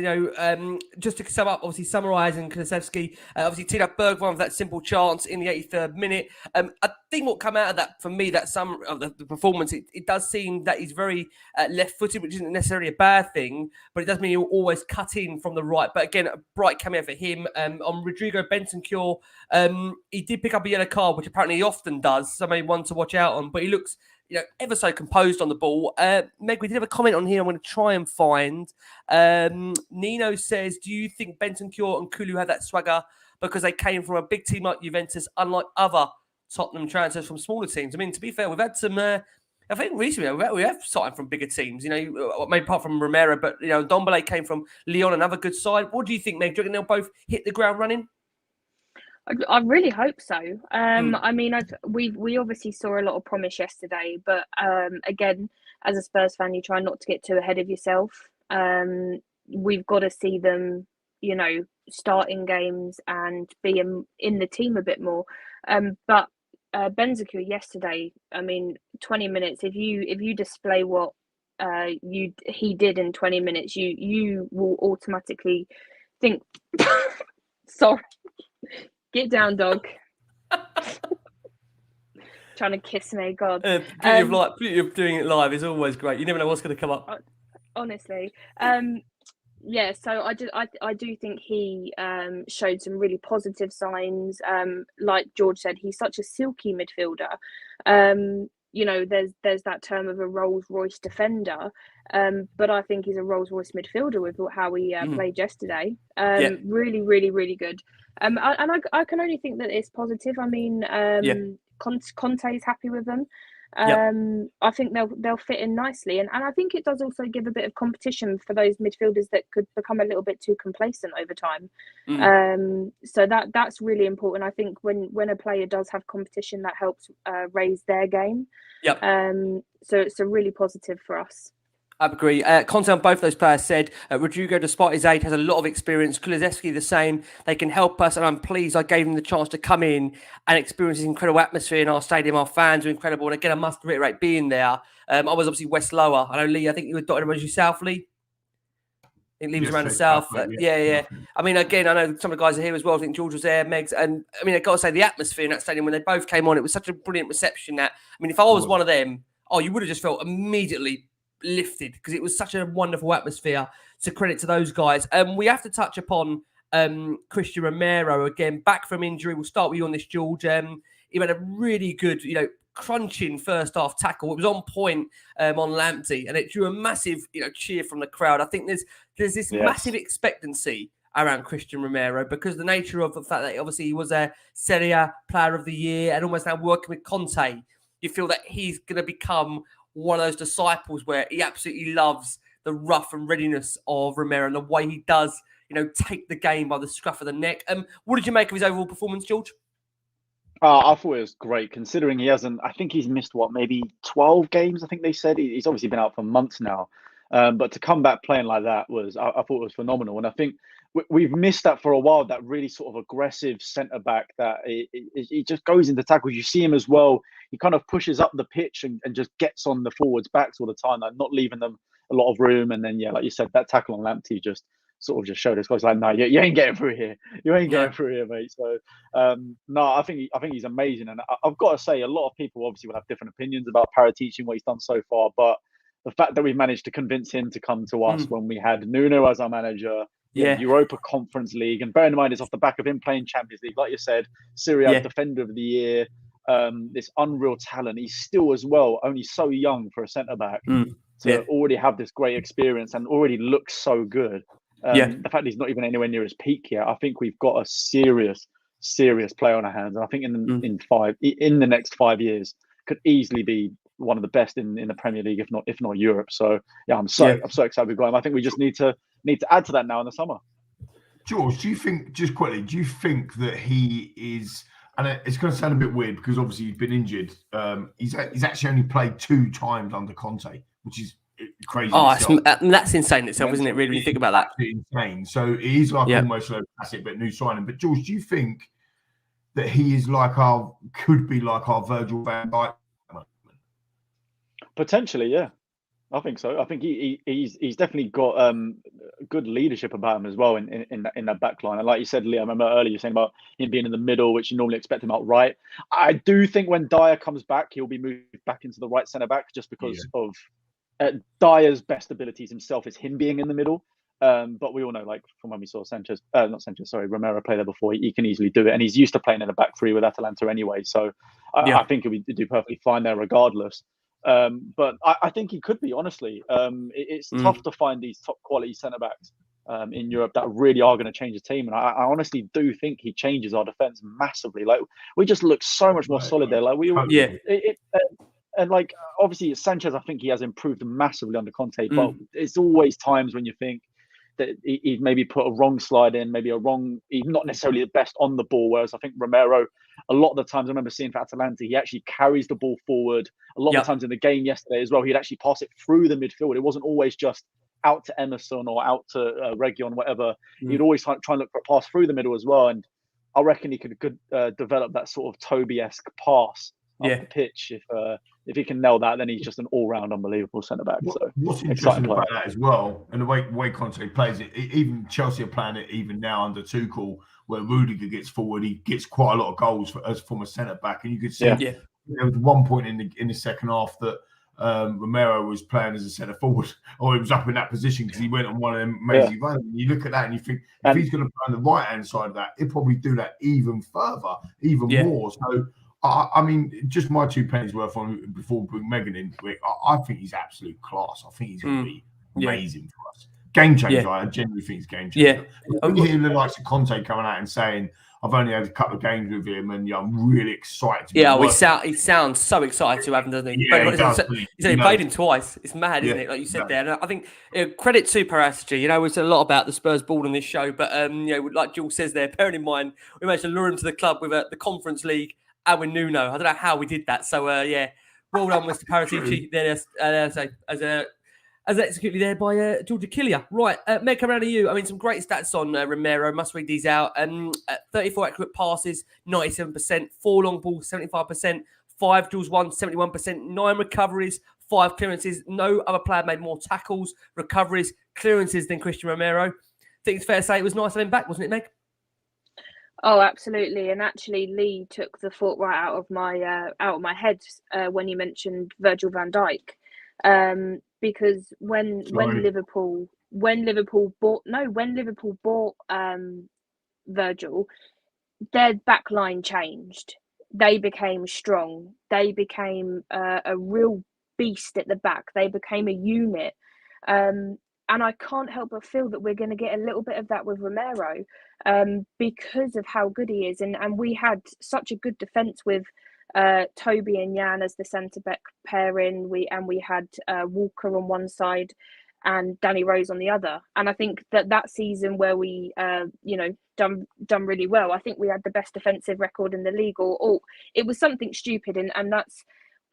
just to sum up, obviously summarising Kulusevski, obviously teed up Bergwijn with that simple chance in the 83rd minute. I think what come out of that for me, that some of the performance, it does seem that he's very left-footed, which isn't necessarily a bad thing, but it does mean he'll always cut in from the right. But again, a bright cameo for him. On Rodrigo Bentancur, he did pick up a yellow card, which apparently he often does, so maybe one to watch out on. But he looks ever so composed on the ball. Meg, we did have a comment on here I'm going to try and find. Nino says, do you think Bentancur and Kulu have that swagger because they came from a big team like Juventus, unlike other Tottenham transfers from smaller teams? I mean, to be fair, we've had some... I think recently we have signed from bigger teams, maybe apart from Romero, but, Ndombele came from Lyon, another good side. What do you think, Meg? Do you reckon they'll both hit the ground running? I really hope so. I mean, we obviously saw a lot of promise yesterday, but again, as a Spurs fan, you try not to get too ahead of yourself. We've got to see them, starting games and be in the team a bit more. But Bentancur yesterday, I mean, 20 minutes. If you display what he did in 20 minutes, you will automatically think. Sorry. Get down, dog. Trying to kiss me, God. Beauty of doing it live is always great. You never know what's going to come up. Honestly, yeah. So I do think he showed some really positive signs. Like George said, he's such a silky midfielder. There's that term of a Rolls-Royce defender, but I think he's a Rolls-Royce midfielder with how he played yesterday. Really, really, really good. And I can only think that it's positive. I mean, Conte's happy with them. I think they'll fit in nicely, and I think it does also give a bit of competition for those midfielders that could become a little bit too complacent over time. So that's really important. I think when a player does have competition, that helps raise their game. So it's a really positive for us. I agree. Conte on both those players said Rodrigo, despite his age, has a lot of experience. Kulusevski the same. They can help us, and I'm pleased I gave him the chance to come in and experience this incredible atmosphere in our stadium. Our fans are incredible, and again, I must reiterate being there. I was obviously West Lower. I know Lee. I think you were dotted around you South, Lee. I think Lee was around the South. Yeah. I mean, again, I know some of the guys are here as well. I think George was there, Megs, and I mean, I got to say the atmosphere in that stadium when they both came on, it was such a brilliant reception. That I mean, if I was one of them, you would have just felt immediately lifted because it was such a wonderful atmosphere. So credit to those guys. We have to touch upon Christian Romero again, back from injury. We'll start with you on this, George. He had a really good, crunching first half tackle. It was on point on Lamptey, and it drew a massive, cheer from the crowd. I think there's this massive expectancy around Christian Romero because the nature of the fact that obviously he was a Serie A Player of the Year and almost now working with Conte. You feel that he's going to become one of those disciples where he absolutely loves the rough and readiness of Romero and the way he does, take the game by the scruff of the neck. What did you make of his overall performance, George? I thought it was great, considering I think he's missed, maybe 12 games, I think they said. He's obviously been out for months now. But to come back playing like that I thought it was phenomenal. And I think we've missed that for a while, that really sort of aggressive centre-back that he just goes into tackles. You see him as well. He kind of pushes up the pitch and just gets on the forwards' backs all the time, like not leaving them a lot of room. And then, like you said, that tackle on Lamptey just showed us guys like, no, you ain't getting through here. You ain't going through here, mate. So, no, I think he's amazing. And I've got to say, a lot of people obviously will have different opinions about Paratici and what he's done so far. But the fact that we've managed to convince him to come to us when we had Nuno as our manager, Europa Conference League, and bearing in mind it's off the back of him playing Champions League, like you said, Serie A Defender of the Year, this unreal talent. He's still as well only so young for a centre back to already have this great experience and already looks so good. The fact he's not even anywhere near his peak yet, I think we've got a serious player on our hands. And I think in the next 5 years could easily be one of the best in the Premier League, if not Europe. So I'm so excited with him. I think we just need to add to that now in the summer. George, do you think that he is, and it's going to sound a bit weird because obviously he's been injured. He's actually only played 2 times under Conte, which is crazy. That's insane itself, isn't it? Really, when you think about that. Insane. So it is like almost a classic but new signing. But George, do you think that he is could be like our Virgil van Dijk? Potentially, yeah. I think so. I think he's definitely got good leadership about him as well in that back line. And like you said, Lee, I remember earlier you saying about him being in the middle, which you normally expect him out right. I do think when Dyer comes back, he'll be moved back into the right centre back just because of Dyer's best abilities himself is him being in the middle. But we all know, like from when we saw Romero play there before, he can easily do it, and he's used to playing in a back three with Atalanta anyway. So I think he'll do perfectly fine there regardless. But I think he could be, honestly. It's tough to find these top quality centre backs in Europe that really are going to change the team, and I honestly do think he changes our defence massively. Like we just look so much more solid there. Like and like obviously Sanchez, I think he has improved massively under Conte, but it's always times when you think that he'd maybe put a wrong slide in, maybe he's not necessarily the best on the ball. Whereas I think Romero, a lot of the times I remember seeing for Atalanta, he actually carries the ball forward. A lot of the times in the game yesterday as well, he'd actually pass it through the midfield. It wasn't always just out to Emerson or out to Region, whatever. He'd always try and look for a pass through the middle as well. And I reckon he could develop that sort of Toby-esque pass up the pitch. If he can nail that, then he's just an all-round unbelievable centre-back. What's interesting about that as well, and the way Conte plays it, even Chelsea are playing it even now under Tuchel, where Rudiger gets forward, he gets quite a lot of goals from a centre-back. And you could see there was one point in the second half that Romero was playing as a centre forward, or he was up in that position because he went on one of them amazing runs. And you look at that and you think, if he's going to play on the right hand side of that, he'll probably do that even further, even more. So, I mean, just my 2 pennies worth on before we bring Megan in. I think he's absolute class. I think he's going to be amazing for us. Game changer. I genuinely think he's game changer. When you hear the likes of Conte coming out and saying, I've only had a couple of games with him, and I'm really excited. He sounds so excited to have him, doesn't he? Yeah, he said he played him twice. It's mad, isn't it? Like you said there. And I think credit to Paratici. You know, we've said a lot about the Spurs ball on this show, but like Jules says there, bearing in mind we managed to lure him to the club with the Conference League and with Nuno. I don't know how we did that. So well done, Mr. Paratici. There, as executed there by George Achillea. Right, Meg, around to you. I mean, some great stats on Romero. Must read these out. 34 accurate passes, 97%. 4 long balls, 75%. 5 duels won, 71%. 9 recoveries, 5 clearances. No other player made more tackles, recoveries, clearances than Christian Romero. I think it's fair to say it was nice to have him back, wasn't it, Meg? Oh, absolutely. And actually, Lee took the thought right out of my head when you mentioned Virgil van Dijk. Because when Liverpool bought Virgil, their back line changed. They became strong. They became a real beast at the back. They became a unit. And I can't help but feel that we're going to get a little bit of that with Romero because of how good he is. And we had such a good defence with Toby and Jan as the centre back pairing. We had Walker on one side and Danny Rose on the other. And I think that season where we done really well, I think we had the best defensive record in the league, or it was something stupid, and that's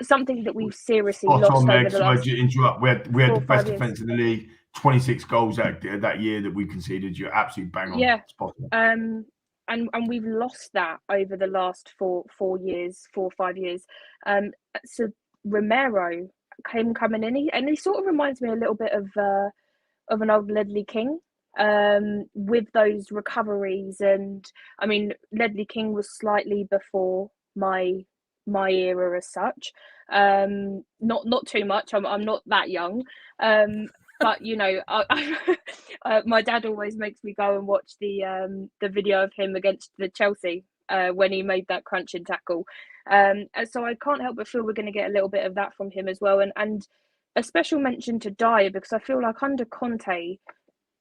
something that we've seriously lost over the last. Interrupt. We had the best defence in the league. 26 goals that year that we conceded. You're absolutely bang on. Yeah. Spot on. And we've lost that over the last 4 or 5 years. So Romero coming in, and he sort of reminds me a little bit of an old Ledley King, with those recoveries. And I mean, Ledley King was slightly before my era as such. Not too much. I'm not that young. But my dad always makes me go and watch the video of him against the Chelsea when he made that crunching tackle. So I can't help but feel we're going to get a little bit of that from him as well. And a special mention to Dyer, because I feel like under Conte,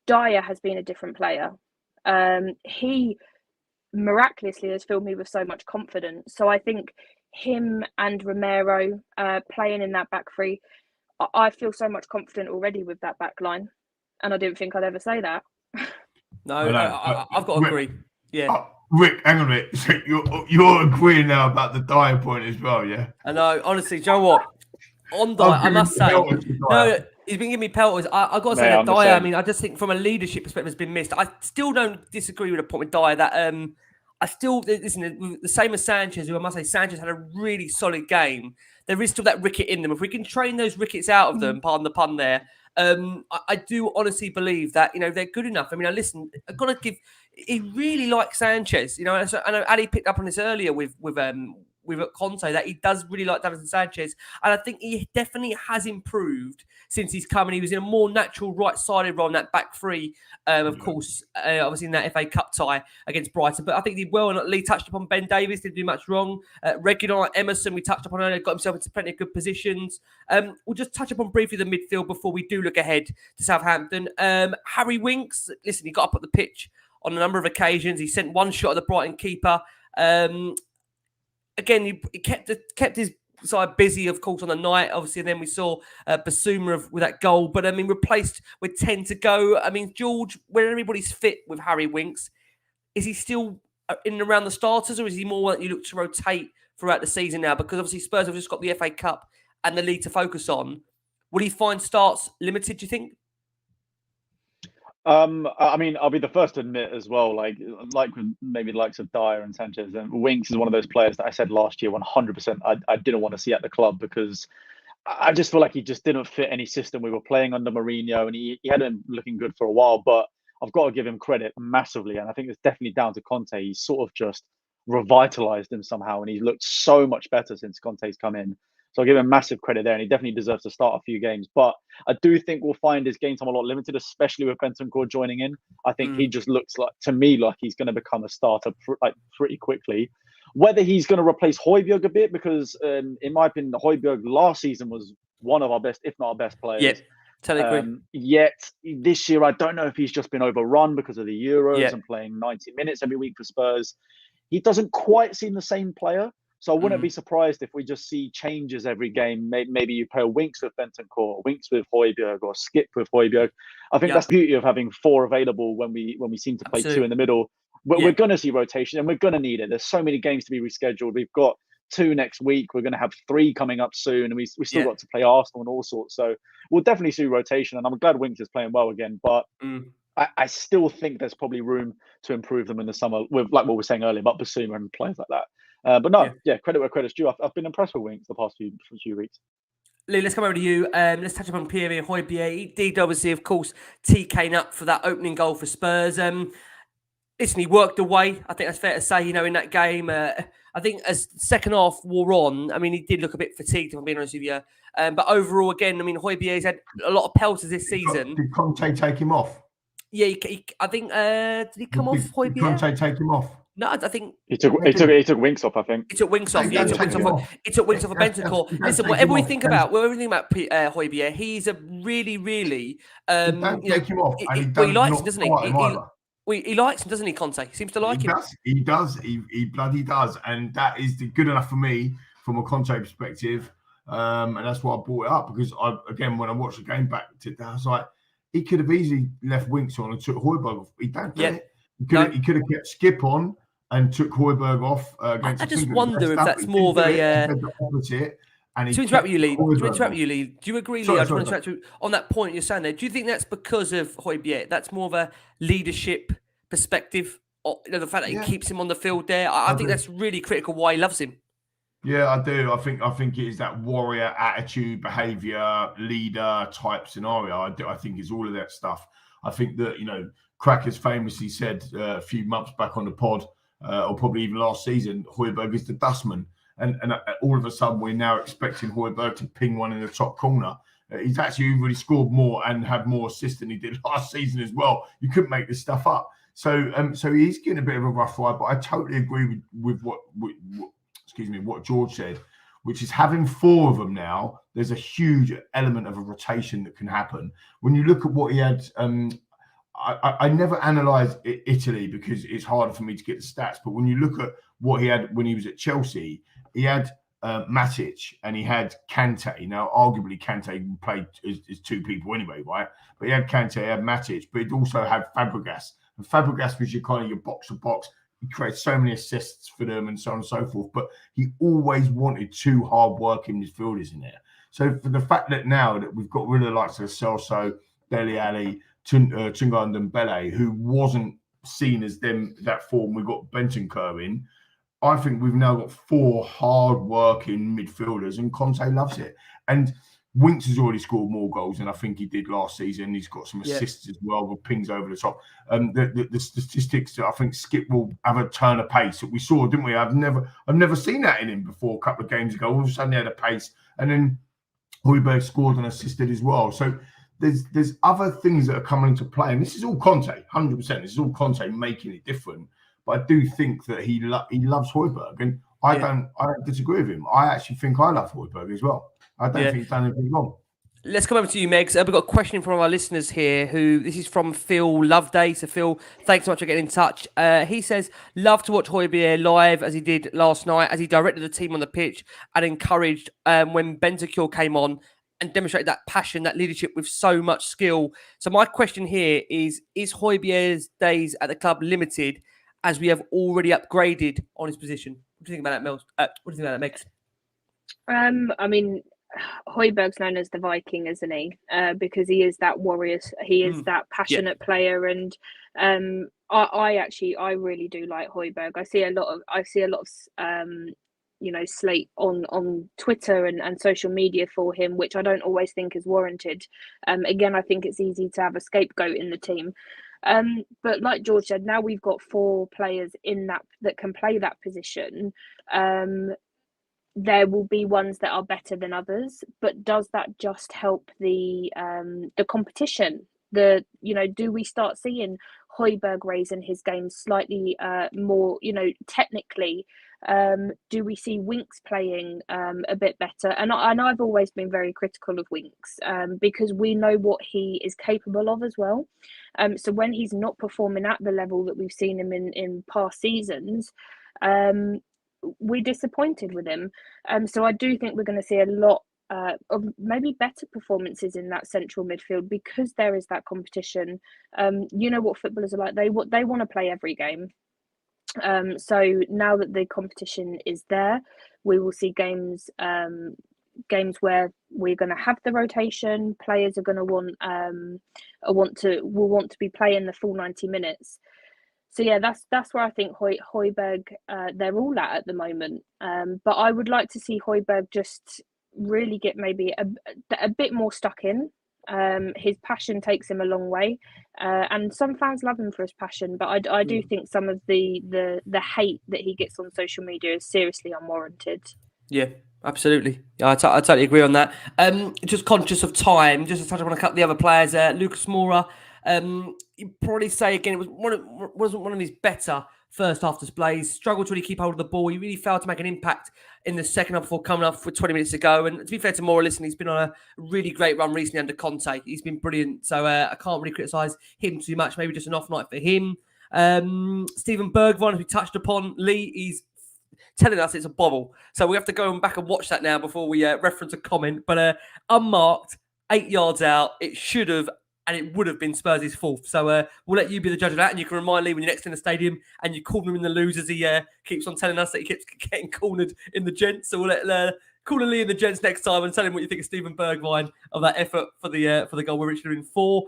Dyer has been a different player. He miraculously has filled me with so much confidence. So I think him and Romero playing in that back three, I feel so much confident already with that back line, and I didn't think I'd ever say that. No, I've got to agree. Yeah, Rick, hang on a minute. So you're agreeing now about the Dyer point as well, yeah? I know. Honestly, do you know what? On Dyer, I must say, no, he's been giving me pelters. I got to say that Dyer. I mean, I just think from a leadership perspective, has been missed. I still don't disagree with the point with Dyer that I still listen. The same as Sanchez, who I must say, Sanchez had a really solid game. There is still that ricket in them. If we can train those rickets out of them, pardon the pun there, I do honestly believe that they're good enough. I mean, I've got to give. He really likes Sanchez. I know Ali picked up on this earlier with Conte that he does really like Davinson Sanchez, and I think he definitely has improved since he's come. And he was in a more natural right-sided role in that back three, of course, obviously in that FA Cup tie against Brighton. But I think he did well, and Lee touched upon Ben Davies, didn't do much wrong. Regular Emerson, we touched upon earlier, got himself into plenty of good positions. We'll just touch upon briefly the midfield before we do look ahead to Southampton. Harry Winks, listen, he got up at the pitch on a number of occasions. He sent one shot at the Brighton keeper. Again, he kept his side busy, of course, on the night, obviously, and then we saw Basuma with that goal. But, I mean, replaced with 10 to go. I mean, George, when everybody's fit with Harry Winks, is he still in and around the starters, or is he more one that you look to rotate throughout the season now? Because, obviously, Spurs have just got the FA Cup and the league to focus on. Will he find starts limited, do you think? I mean, I'll be the first to admit as well, like with maybe the likes of Dyer and Sanchez, and Winks is one of those players that I said last year 100% I didn't want to see at the club, because I just feel like he just didn't fit any system we were playing under Mourinho, and he hadn't been looking good for a while. But I've got to give him credit massively, and I think it's definitely down to Conte. He's sort of just revitalized him somehow, and he's looked so much better since Conte's come in. So I'll give him massive credit there, and he definitely deserves to start a few games. But I do think we'll find his game time a lot limited, especially with Bentancur joining in. I think he just looks like, to me, like he's going to become a starter pretty quickly. Whether he's going to replace Højbjerg a bit, because in my opinion, Højbjerg last season was one of our best, if not our best players. Yeah, totally agree. Yet this year, I don't know if he's just been overrun because of the Euros and playing 90 minutes every week for Spurs. He doesn't quite seem the same player. So I wouldn't be surprised if we just see changes every game. Maybe you pair Winks with Bentancur, Winks with Højbjerg, or Skip with Højbjerg. I think that's the beauty of having 4 available when we seem to play 2 in the middle. We're going to see rotation, and we're going to need it. There's so many games to be rescheduled. We've got 2 next week. We're going to have 3 coming up soon, and we still got to play Arsenal and all sorts. So we'll definitely see rotation, and I'm glad Winks is playing well again. But I still think there's probably room to improve them in the summer, with like what we were saying earlier about Basuma and players like that. But no, credit where credit's due. I've been impressed with Winks the past few weeks. Lee, let's come over to you. Let's touch upon Pierre and Højbjerg. He did obviously, of course, tee Kane up for that opening goal for Spurs. Listen, he worked away. I think that's fair to say, in that game. I think as the second half wore on, I mean, he did look a bit fatigued, if I'm being honest with you. But overall, again, I mean, Højbjerg's had a lot of pelters this season. Did Conte take him off? Yeah, I think, did he come off, Højbjerg? Did Conte take him off? No, I think he took Winks off. I think he took Winks off. Yeah, he took Winks off of Bentancur. Listen, whatever we think about Højbjerg, he's a really, really take him off. He likes him, doesn't he? He likes him, doesn't he, Conte? He seems to like him. He does. He bloody does, and that is good enough for me from a Conte perspective. And that's why I brought it up, because when I watched the game back, I was like, he could have easily left Winks on and took Højbjerg off. He don't do it. He could have kept Skip on and took Højbjerg off. I just wonder if that's more of a opposite. To interrupt you, Lee. Do you agree, Lee? I just want to interrupt you on that point you're saying there. Do you think that's because of Højbjerg? That's more of a leadership perspective, or the fact that he keeps him on the field there. I think that's really critical. Why he loves him. Yeah, I do. I think it is that warrior attitude, behaviour, leader type scenario. I think it's all of that stuff. I think that Crackers famously said a few months back on the pod, or probably even last season, Højbjerg is the dustman. And all of a sudden, we're now expecting Højbjerg to ping one in the top corner. He's actually really scored more and had more assists than he did last season as well. You couldn't make this stuff up. So he's getting a bit of a rough ride, but I totally agree with what George said, which is having 4 of them now, there's a huge element of a rotation that can happen. When you look at what he had, I never analysed Italy because it's harder for me to get the stats, but when you look at what he had when he was at Chelsea, he had Matic and he had Kante. Now, arguably, Kante played as 2 people anyway, right? But he had Kante, he had Matic, but he'd also had Fabregas. And Fabregas was your box-to-box. He created so many assists for them and so on and so forth. But he always wanted 2 hard-working midfielders in there. So for the fact that now that we've got rid of the likes of Celso, Dele Alli, Tunga and Dembele, who wasn't seen as that form, we've got Bentancur in. I think we've now got 4 hard-working midfielders, and Conte loves it. And Winks has already scored more goals than I think he did last season. He's got some assists as well with pings over the top. The statistics, I think Skip will have a turn of pace that we saw, didn't we? I've never seen that in him before. A couple of games ago, all of a sudden he had a pace, and then Højbjerg scored and assisted as well. So there's other things that are coming into play, and this is all Conte, 100%. This is all Conte making it different. But I do think that he loves Højbjerg, and I don't disagree with him. I actually think I love Højbjerg as well. I don't think he's done anything wrong. Let's come over to you, Megs. We've got a question from one of our listeners here. This is from Phil Loveday. So, Phil, thanks so much for getting in touch. He says, love to watch Højbjerg live as he did last night, as he directed the team on the pitch and encouraged when Bentancur came on and demonstrated that passion, that leadership with so much skill. So, my question here is Højbjerg's days at the club limited as we have already upgraded on his position? What do you think about that, Mel? What do you think about that, Megs? I mean, Højbjerg's known as the Viking, isn't he? Because he is that warrior. He is that passionate player, and I really do like Højbjerg. I see a lot of slate on Twitter and social media for him, which I don't always think is warranted. Again, I think it's easy to have a scapegoat in the team. But like George said, now we've got 4 players in that can play that position. There will be ones that are better than others, but does that just help the competition? Do we start seeing Højbjerg raising his game slightly more, technically? Do we see Winks playing a bit better? And I've always been very critical of Winks because we know what he is capable of as well. So when he's not performing at the level that we've seen him in past seasons, we're disappointed with him. So I do think we're going to see a lot of maybe better performances in that central midfield because there is that competition. You know what footballers are like. They want to play every game. So now that the competition is there, we will see games where we're going to have the rotation. Players are going to will want to be playing the full 90 minutes. So yeah, that's where I think Højbjerg they're all at the moment. But I would like to see Højbjerg just really get maybe a bit more stuck in. His passion takes him a long way, and some fans love him for his passion. But I do think some of the hate that he gets on social media is seriously unwarranted. Yeah, absolutely. Yeah, I totally agree on that. Just conscious of time, just to touch on a couple of the other players. Lucas Moura. You'd probably say again, it wasn't one of his better first half displays. Struggled to really keep hold of the ball. He really failed to make an impact in the second half before coming off with 20 minutes to go. And to be fair to Moura, listen, he's been on a really great run recently under Conte. He's been brilliant. So I can't really criticise him too much. Maybe just an off night for him. Steven Bergwijn, who we touched upon, Lee, he's telling us it's a bobble. So we have to go back and watch that now before we reference a comment. But unmarked, 8 yards out. It should have, and it would have been Spurs' fourth. So we'll let you be the judge of that. And you can remind Lee when you're next in the stadium and you called him in the lose as he keeps on telling us that he keeps getting cornered in the gents. So we'll let call Lee in the gents next time and tell him what you think of Steven Bergwijn of that effort for the goal we're reaching in 4.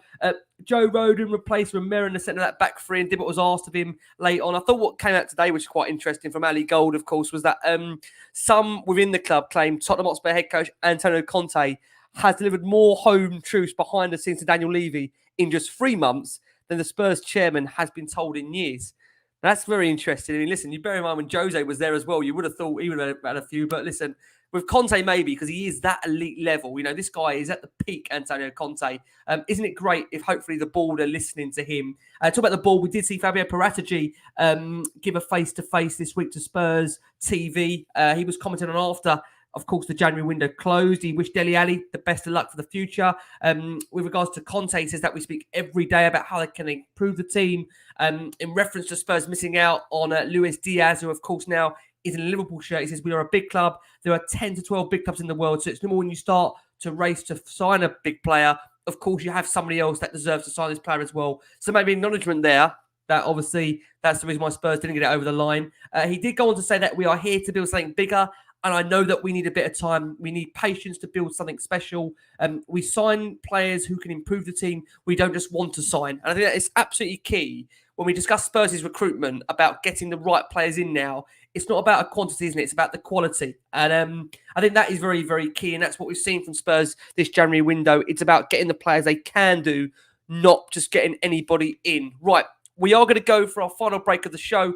Joe Rodon replaced Romero in the centre of that back three and did what was asked of him late on. I thought what came out today, which is quite interesting from Ali Gold, of course, was that some within the club claimed Tottenham Hotspur head coach Antonio Conte has delivered more home truths behind the scenes to Daniel Levy in just 3 months than the Spurs chairman has been told in years. Now, that's very interesting. I mean, listen, you bear in mind when Jose was there as well, you would have thought he would have had a few. But listen, with Conte maybe, because he is that elite level. You know, this guy is at the peak, Antonio Conte. Isn't it great if hopefully the board are listening to him? Talk about the board, we did see Fabio Paratici give a face-to-face this week to Spurs TV. He was commenting on after, of course, the January window closed. He wished Dele Alli the best of luck for the future. With regards to Conte, he says that we speak every day about how they can improve the team. In reference to Spurs missing out on Luis Diaz, who, of course, now is in a Liverpool shirt. He says, we are a big club. There are 10 to 12 big clubs in the world. So it's normal when you start to race to sign a big player. Of course, you have somebody else that deserves to sign this player as well. So maybe acknowledgement there. That obviously, that's the reason why Spurs didn't get it over the line. He did go on to say that we are here to build something bigger. And I know that we need a bit of time. We need patience to build something special. We sign players who can improve the team. We don't just want to sign. And I think that is absolutely key. When we discuss Spurs' recruitment about getting the right players in now, it's not about a quantity, isn't it? It's about the quality. And I think that is very, very key. And that's what we've seen from Spurs this January window. It's about getting the players they can do, not just getting anybody in. Right. We are going to go for our final break of the show.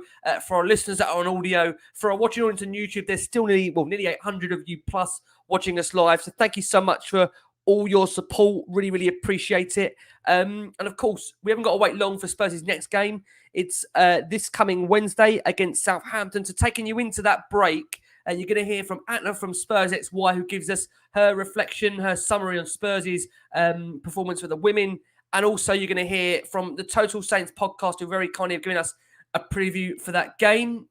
For our listeners that are on audio, for our watching audience on YouTube, there's still nearly 800 of you plus watching us live. So thank you so much for all your support. Really, really appreciate it. And of course, we haven't got to wait long for Spurs' next game. It's this coming Wednesday against Southampton. So taking you into that break, You're going to hear from Atla from Spurs XY, who gives us her reflection, her summary on Spurs' performance for the women. And also you're going to hear from the Total Saints podcast, who very kindly have given us a preview for that game.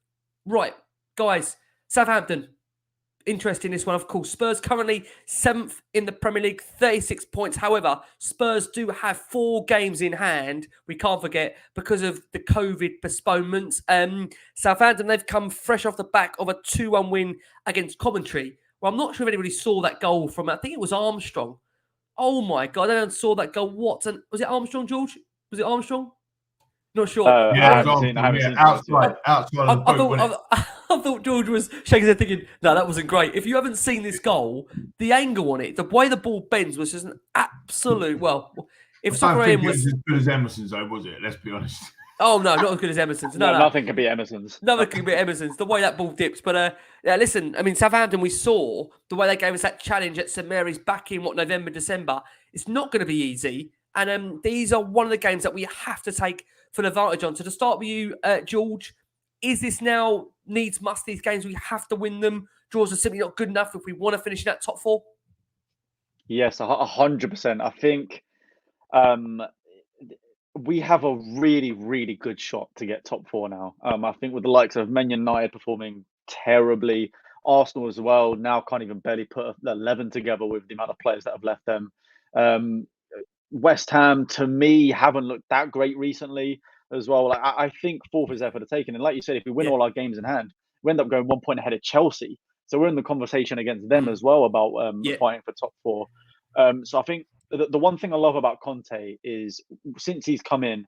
Right, guys, Southampton. Interesting, this one, of course. Spurs currently 7th in the Premier League, 36 points. However, Spurs do have 4 games in hand, we can't forget, because of the COVID postponements. Southampton, they've come fresh off the back of a 2-1 win against Coventry. Well, I'm not sure if anybody saw that goal from, I think it was Armstrong. Oh my God, I saw that goal. Was it Armstrong, George? Was it Armstrong? Not sure. Yeah, outside of the boot. I thought George was shaking his head thinking, no, that wasn't great. If you haven't seen this goal, the angle on it, the way the ball bends was just an absolute, well, if I don't think Soccer it was as good as Emerson's, though, was it? Let's be honest. Oh, no, not as good as Emerson's. No. Nothing can beat Emerson's. Nothing can beat Emerson's, the way that ball dips. But yeah, listen, I mean, Southampton, we saw the way they gave us that challenge at St Mary's back in, November, December. It's not going to be easy. And these are one of the games that we have to take full advantage on. So to start with you, George, is this now needs must these games? We have to win them. Draws are simply not good enough if we want to finish in that top 4. Yes, 100%. I think we have a really, really good shot to get top 4 now. I think with the likes of Man United performing terribly, Arsenal as well now can't even barely put 11 together with the amount of players that have left them. West Ham, to me, haven't looked that great recently as well. Like, I think 4th is there for the taking. And like you said, if we win all our games in hand, we end up going 1 point ahead of Chelsea. So we're in the conversation against them as well about fighting for top 4. So I think the one thing I love about Conte is since he's come in,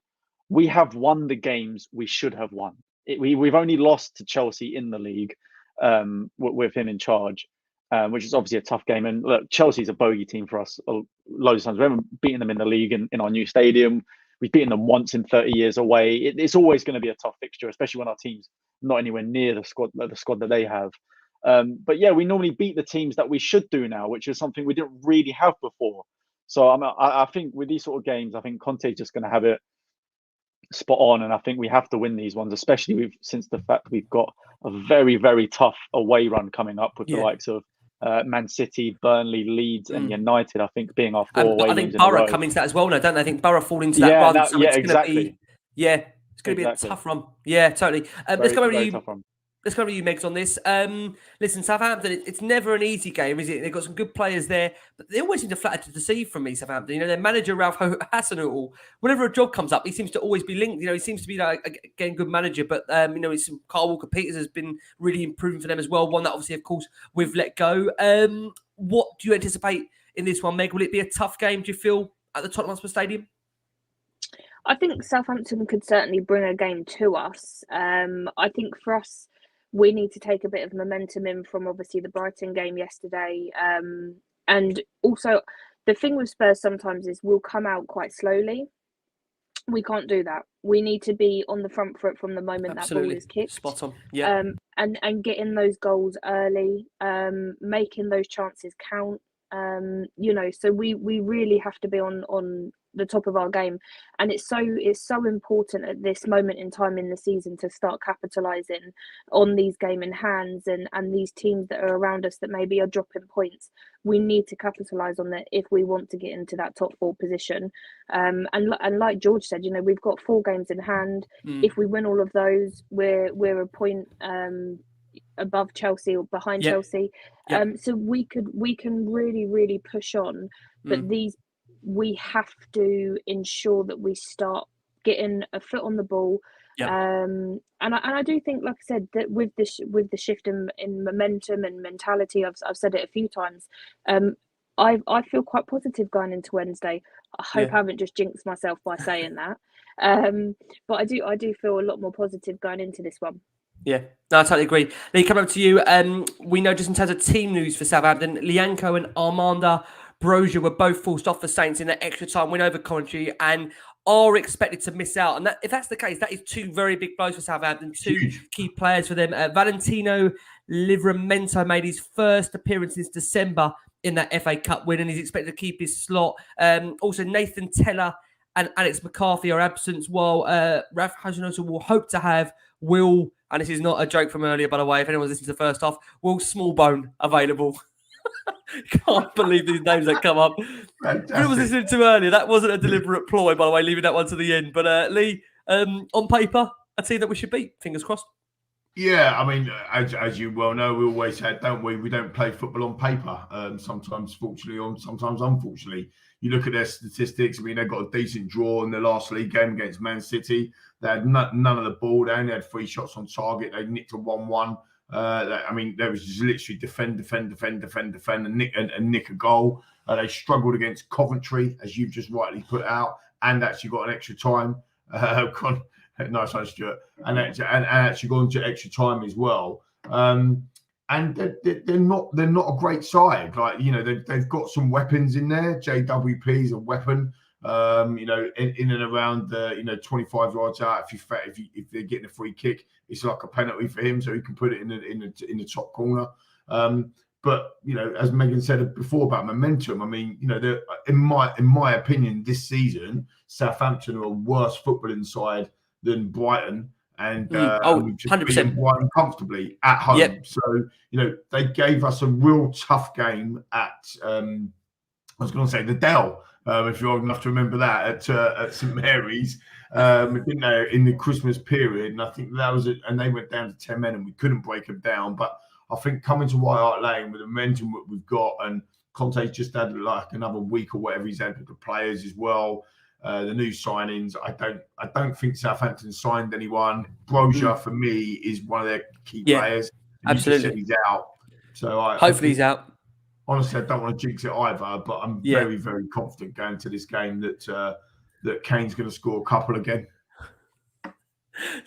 we have won the games we should have won. We've only lost to Chelsea in the league with him in charge. Which is obviously a tough game. And look, Chelsea's a bogey team for us loads of times. We haven't beaten them in the league in our new stadium. We've beaten them once in 30 years away. It's always going to be a tough fixture, especially when our team's not anywhere near the squad that they have. But yeah, we normally beat the teams that we should do now, which is something we didn't really have before. So I think with these sort of games, I think Conte's just going to have it spot on. And I think we have to win these ones, especially since the fact we've got a very, very tough away run coming up with the likes of Man City, Burnley, Leeds, and United. I think being our 4 away I think Borough come into that as well now, don't they? I think Borough fall into that run. Exactly. It's going to be a tough run. Yeah, totally. Let's go over to you. Let's go over to you, Megs, on this. Listen, Southampton, it's never an easy game, is it? They've got some good players there, but they always seem to flatter to deceive from me, Southampton. You know, their manager, Ralph Hasenhüttl, whenever a job comes up, he seems to always be linked. You know, he seems to be like, again, good manager, but, you know, Kyle Walker-Peters has been really improving for them as well. One that obviously, of course, we've let go. What do you anticipate in this one, Meg? Will it be a tough game, do you feel, at the Tottenham Hotspur Stadium? I think Southampton could certainly bring a game to us. I think for us, we need to take a bit of momentum in from obviously the Brighton game yesterday. And also the thing with Spurs sometimes is we'll come out quite slowly. We can't do that. We need to be on the front foot from the moment that ball is kicked. Spot on. Yeah. And getting those goals early, making those chances count. You know, so we really have to be on the top of our game, and it's so important at this moment in time in the season to start capitalizing on these game in hands and these teams that are around us that maybe are dropping points. We need to capitalize on that if we want to get into that top 4 position. And like George said, you know, we've got 4 games in hand. If we win all of those, we're a point above Chelsea or behind Chelsea. So we can really push on, but we have to ensure that we start getting a foot on the ball. And I do think, like I said, that with the shift in momentum and mentality, I've said it a few times. I feel quite positive going into Wednesday. I hope I haven't just jinxed myself by saying that. But I do feel a lot more positive going into this one. Yeah, no, I totally agree. Lee, come over to you. We know just in terms of team news for Southampton, Lianco and Armanda Brozier were both forced off for Saints in that extra time win over Coventry and are expected to miss out. And if that's the case, that is 2 very big blows for Southampton, 2 key players for them. Valentino Livramento made his first appearance since December in that FA Cup win, and he's expected to keep his slot. Also, Nathan Teller and Alex McCarthy are absent, while Ralph Hasenhüttl will hope to have Will and this is not a joke from earlier, by the way, if anyone's listening to the first half, Will Smallbone available. Can't believe these names that come up. Who was listening to earlier? That wasn't a deliberate ploy, by the way, leaving that one to the end. But Lee, on paper, a team that we should beat. Fingers crossed. Yeah, I mean, as you well know, we always said, don't we? We don't play football on paper. Sometimes fortunately, sometimes unfortunately. You look at their statistics. I mean, they got a decent draw in the last league game against Man City. They had none of the ball down. They had 3 shots on target. They nicked a 1-1. I mean, there was just literally defend, and nick a goal. They struggled against Coventry, as you've just rightly put out, and actually got an extra time. Nice one, Stuart. And actually gone to extra time as well. And they're not a great side. Like, you know, they've got some weapons in there. JWP is a weapon. You know, in and around the 25 yards out. If they're getting a free kick, it's like a penalty for him, so he can put it in the top corner. But you know, as Megan said before about momentum, I mean, you know, in my opinion, this season, Southampton are a worse footballing side than Brighton. And we've just 100%. beaten Brighton comfortably at home. Yep. So, you know, they gave us a real tough game at, I was going to say the Dell, if you're old enough to remember that, at St Mary's, didn't they, in the Christmas period. And I think that was it. And they went down to 10 men and we couldn't break them down. But I think coming to White Hart Lane with the momentum that we've got, and Conte's just had like another week or whatever he's had with the players as well. The new signings, I don't think Southampton signed anyone. Brozier for me is one of their key players. Absolutely, he's out. So hopefully he's out. Honestly, I don't want to jinx it either, but I'm very, very confident going to this game that Kane's going to score a couple again.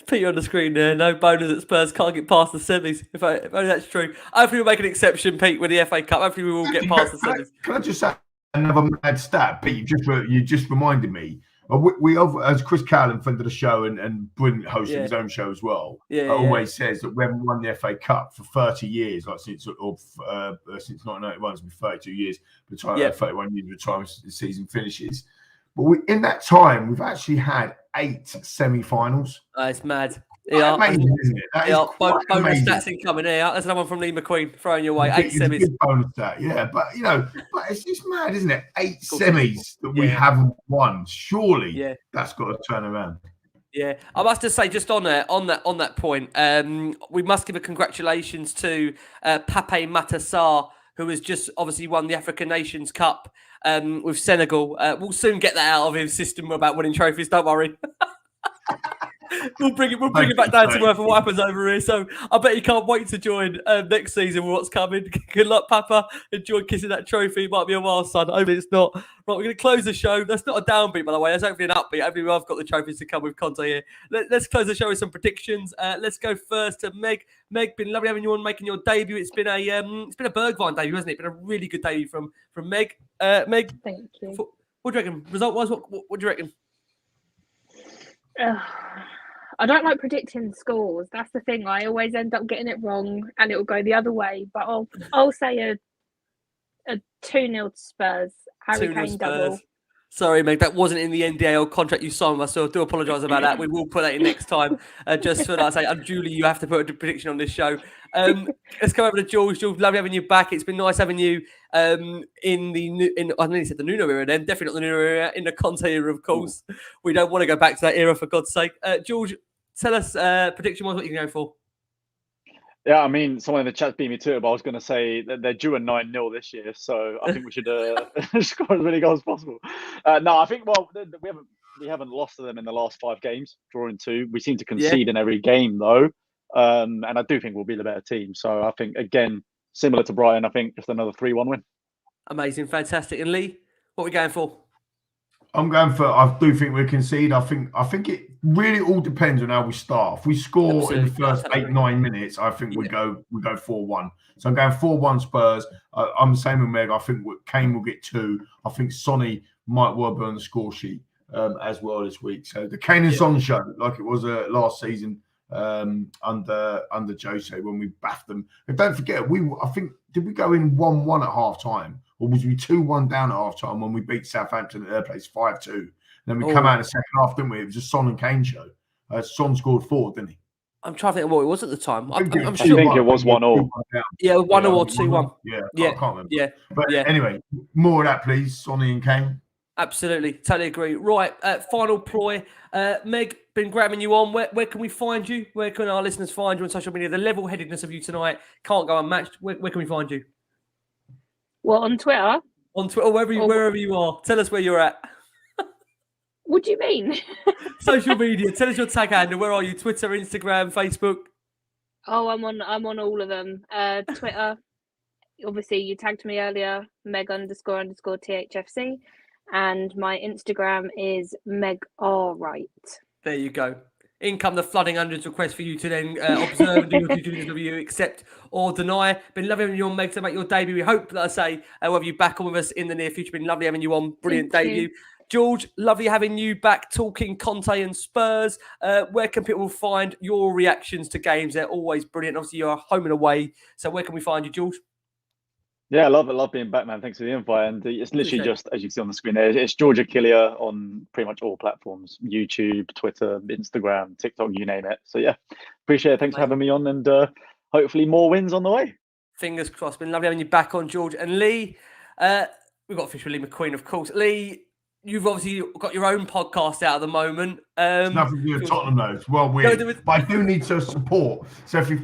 Peter on the screen there. No bonus at Spurs can't get past the semis. If only that's true. Hopefully we'll make an exception, Pete, with the FA Cup. Hopefully we will get past the semis. Can I just say another mad stat, Pete? You just reminded me. We as Chris Callan, friend of the show and brilliant host of his own show as well, always says that we haven't won the FA Cup for 30 years, like since 1991, it's been 32 years, 31 years before the season finishes. But in that time, we've actually had 8 semi-finals. It's mad. Amazing, isn't it? That is bonus amazing. stats incoming here. That's another one from Lee McQueen throwing your way. 8 semis. Good bonus stat, but you know, it's just mad, isn't it? 8 semis that we haven't won. Surely, that's got to turn around. Yeah, I must just say, just on that point, we must give a congratulations to Pape Matar, who has just obviously won the African Nations Cup with Senegal. We'll soon get that out of his system about winning trophies. Don't worry. We'll bring it back down to earth and what happens over here. So I bet you can't wait to join next season with what's coming. Good luck, Papa. Enjoy kissing that trophy. It might be a while, son. Hopefully it's not. Right, we're going to close the show. That's not a downbeat, by the way. That's hopefully an upbeat. Hopefully I've got the trophies to come with Conte here. Let's close the show with some predictions. Let's go first to Meg. Meg, been lovely having you on, making your debut. It's been a Bergwijn debut, hasn't it? Been a really good debut from Meg. Meg, thank you. What do you reckon? Result-wise, what do you reckon? I don't like predicting scores. That's the thing. I always end up getting it wrong, and it will go the other way. But I'll say a 2-0 Spurs. Harry Kane double. Sorry, Meg, that wasn't in the NDA contract you signed with us, so I do apologise about that. We will put that in next time. Just for that, I say, unduly, you have to put a prediction on this show. Let's go over to George. George, lovely having you back. It's been nice having you in I nearly said the Nuno era then, definitely not the Nuno era, in the Conte era, of course. We don't want to go back to that era, for God's sake. George, tell us prediction-wise what you're going for. Yeah, I mean, someone in the chat beat me to it, but I was going to say that they're due a 9-0 this year, so I think we should score as many goals as possible. No, I think, we haven't lost to them in the last 5 games, drawing 2. We seem to concede in every game, though, and I do think we'll be the better team. So I think, again, similar to Brighton, I think just another 3-1 win. Amazing, fantastic. And Lee, what are we going for? I'm going for. I do think we concede. I think it really all depends on how we start. If we score in the first 8-9 minutes, I think we go 4-1. So I'm going 4-1 Spurs. I'm the same with Meg. I think Kane will get 2. I think Sonny might well be on the score sheet as well this week. So the Kane and Son show, like it was last season under Jose when we baffed them. And don't forget, I think did we go in 1-1 at half time? Or was we 2-1 down at half time when we beat Southampton at their place 5-2? Then we come out in the second half, didn't we? It was a Son and Kane show. Son scored 4, didn't he? I'm trying to think of what it was at the time. I'm I sure. think it was 1-1. Yeah, 1-1 or 2-1. Yeah, Yeah, I can't remember. Yeah, But yeah. anyway, more of that, please, Sonny and Kane. Absolutely, totally agree. Right, final ploy. Meg, been grabbing you on. Where can we find you? Where can our listeners find you on social media? The level-headedness of you tonight can't go unmatched. Where can we find you? Well, on Twitter. On Twitter, wherever you are. Tell us where you're at. What do you mean? Social media. Tell us your tag handle. Where are you? Twitter, Instagram, Facebook. Oh, I'm on all of them. Twitter. Obviously, you tagged me earlier. Meg__THFC. And my Instagram is Meg R. Wright. There you go. In come the flooding hundreds requests for you to then observe and do your due diligence of you, accept or deny. Been lovely having you on, Meg, to make your debut. We hope, that I say, we'll have you back on with us in the near future. Been lovely having you on. Brilliant Thank debut. you. George, lovely having you back talking Conte and Spurs. Where can people find your reactions to games? They're always brilliant. Obviously, you're home and away. So where can we find you, George? Yeah, I love it. Love being back, man. Thanks for the invite. And it's literally just, as you can see on the screen there, it's George Achillea on pretty much all platforms: YouTube, Twitter, Instagram, TikTok, you name it. So yeah, appreciate it. Thanks for having me on, and hopefully more wins on the way. Fingers crossed. Been lovely having you back on, George. And Lee, we've got to finish with Lee McQueen, of course. Lee, you've obviously got your own podcast out at the moment. It's nothing to do with Tottenham, though. It's well weird. But I do need some support. So if you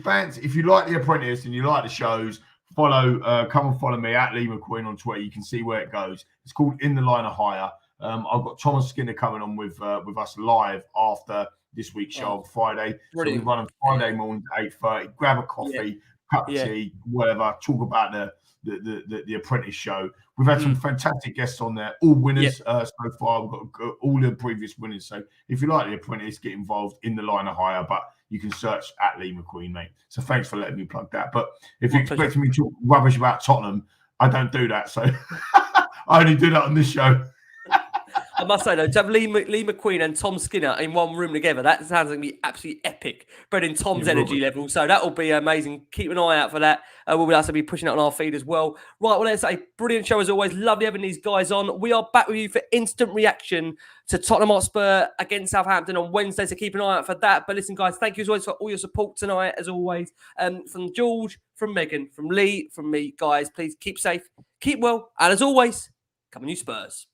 like The Apprentice and you like the shows, come and follow me at Lee McQueen on Twitter. You can see where it goes. It's called In the Line of Hire. I've got Thomas Skinner coming on with us live after this week's show on Friday. Brilliant. So we run on Friday morning at 8:30. Grab a coffee, cup of tea, whatever. Talk about the Apprentice show. We've had some fantastic guests on there, all winners so far. We've got all the previous winners. So if you like The Apprentice, get involved in the Line of Hire. But you can search at Lee McQueen, mate. So thanks for letting me plug that. But if you're expecting me to talk rubbish about Tottenham, I don't do that. So I only do that on this show. I must say, though, to have Lee McQueen and Tom Skinner in one room together, that sounds like be absolutely epic. But in Tom's energy level, so that will be amazing. Keep an eye out for that. We'll also be pushing it on our feed as well. Right, well, let's say brilliant show as always. Lovely having these guys on. We are back with you for instant reaction to Tottenham Hotspur against Southampton on Wednesday, so keep an eye out for that. But listen, guys, thank you as always for all your support tonight, as always. From George, from Megan, from Lee, from me, guys, please keep safe, keep well, and as always, come on you Spurs.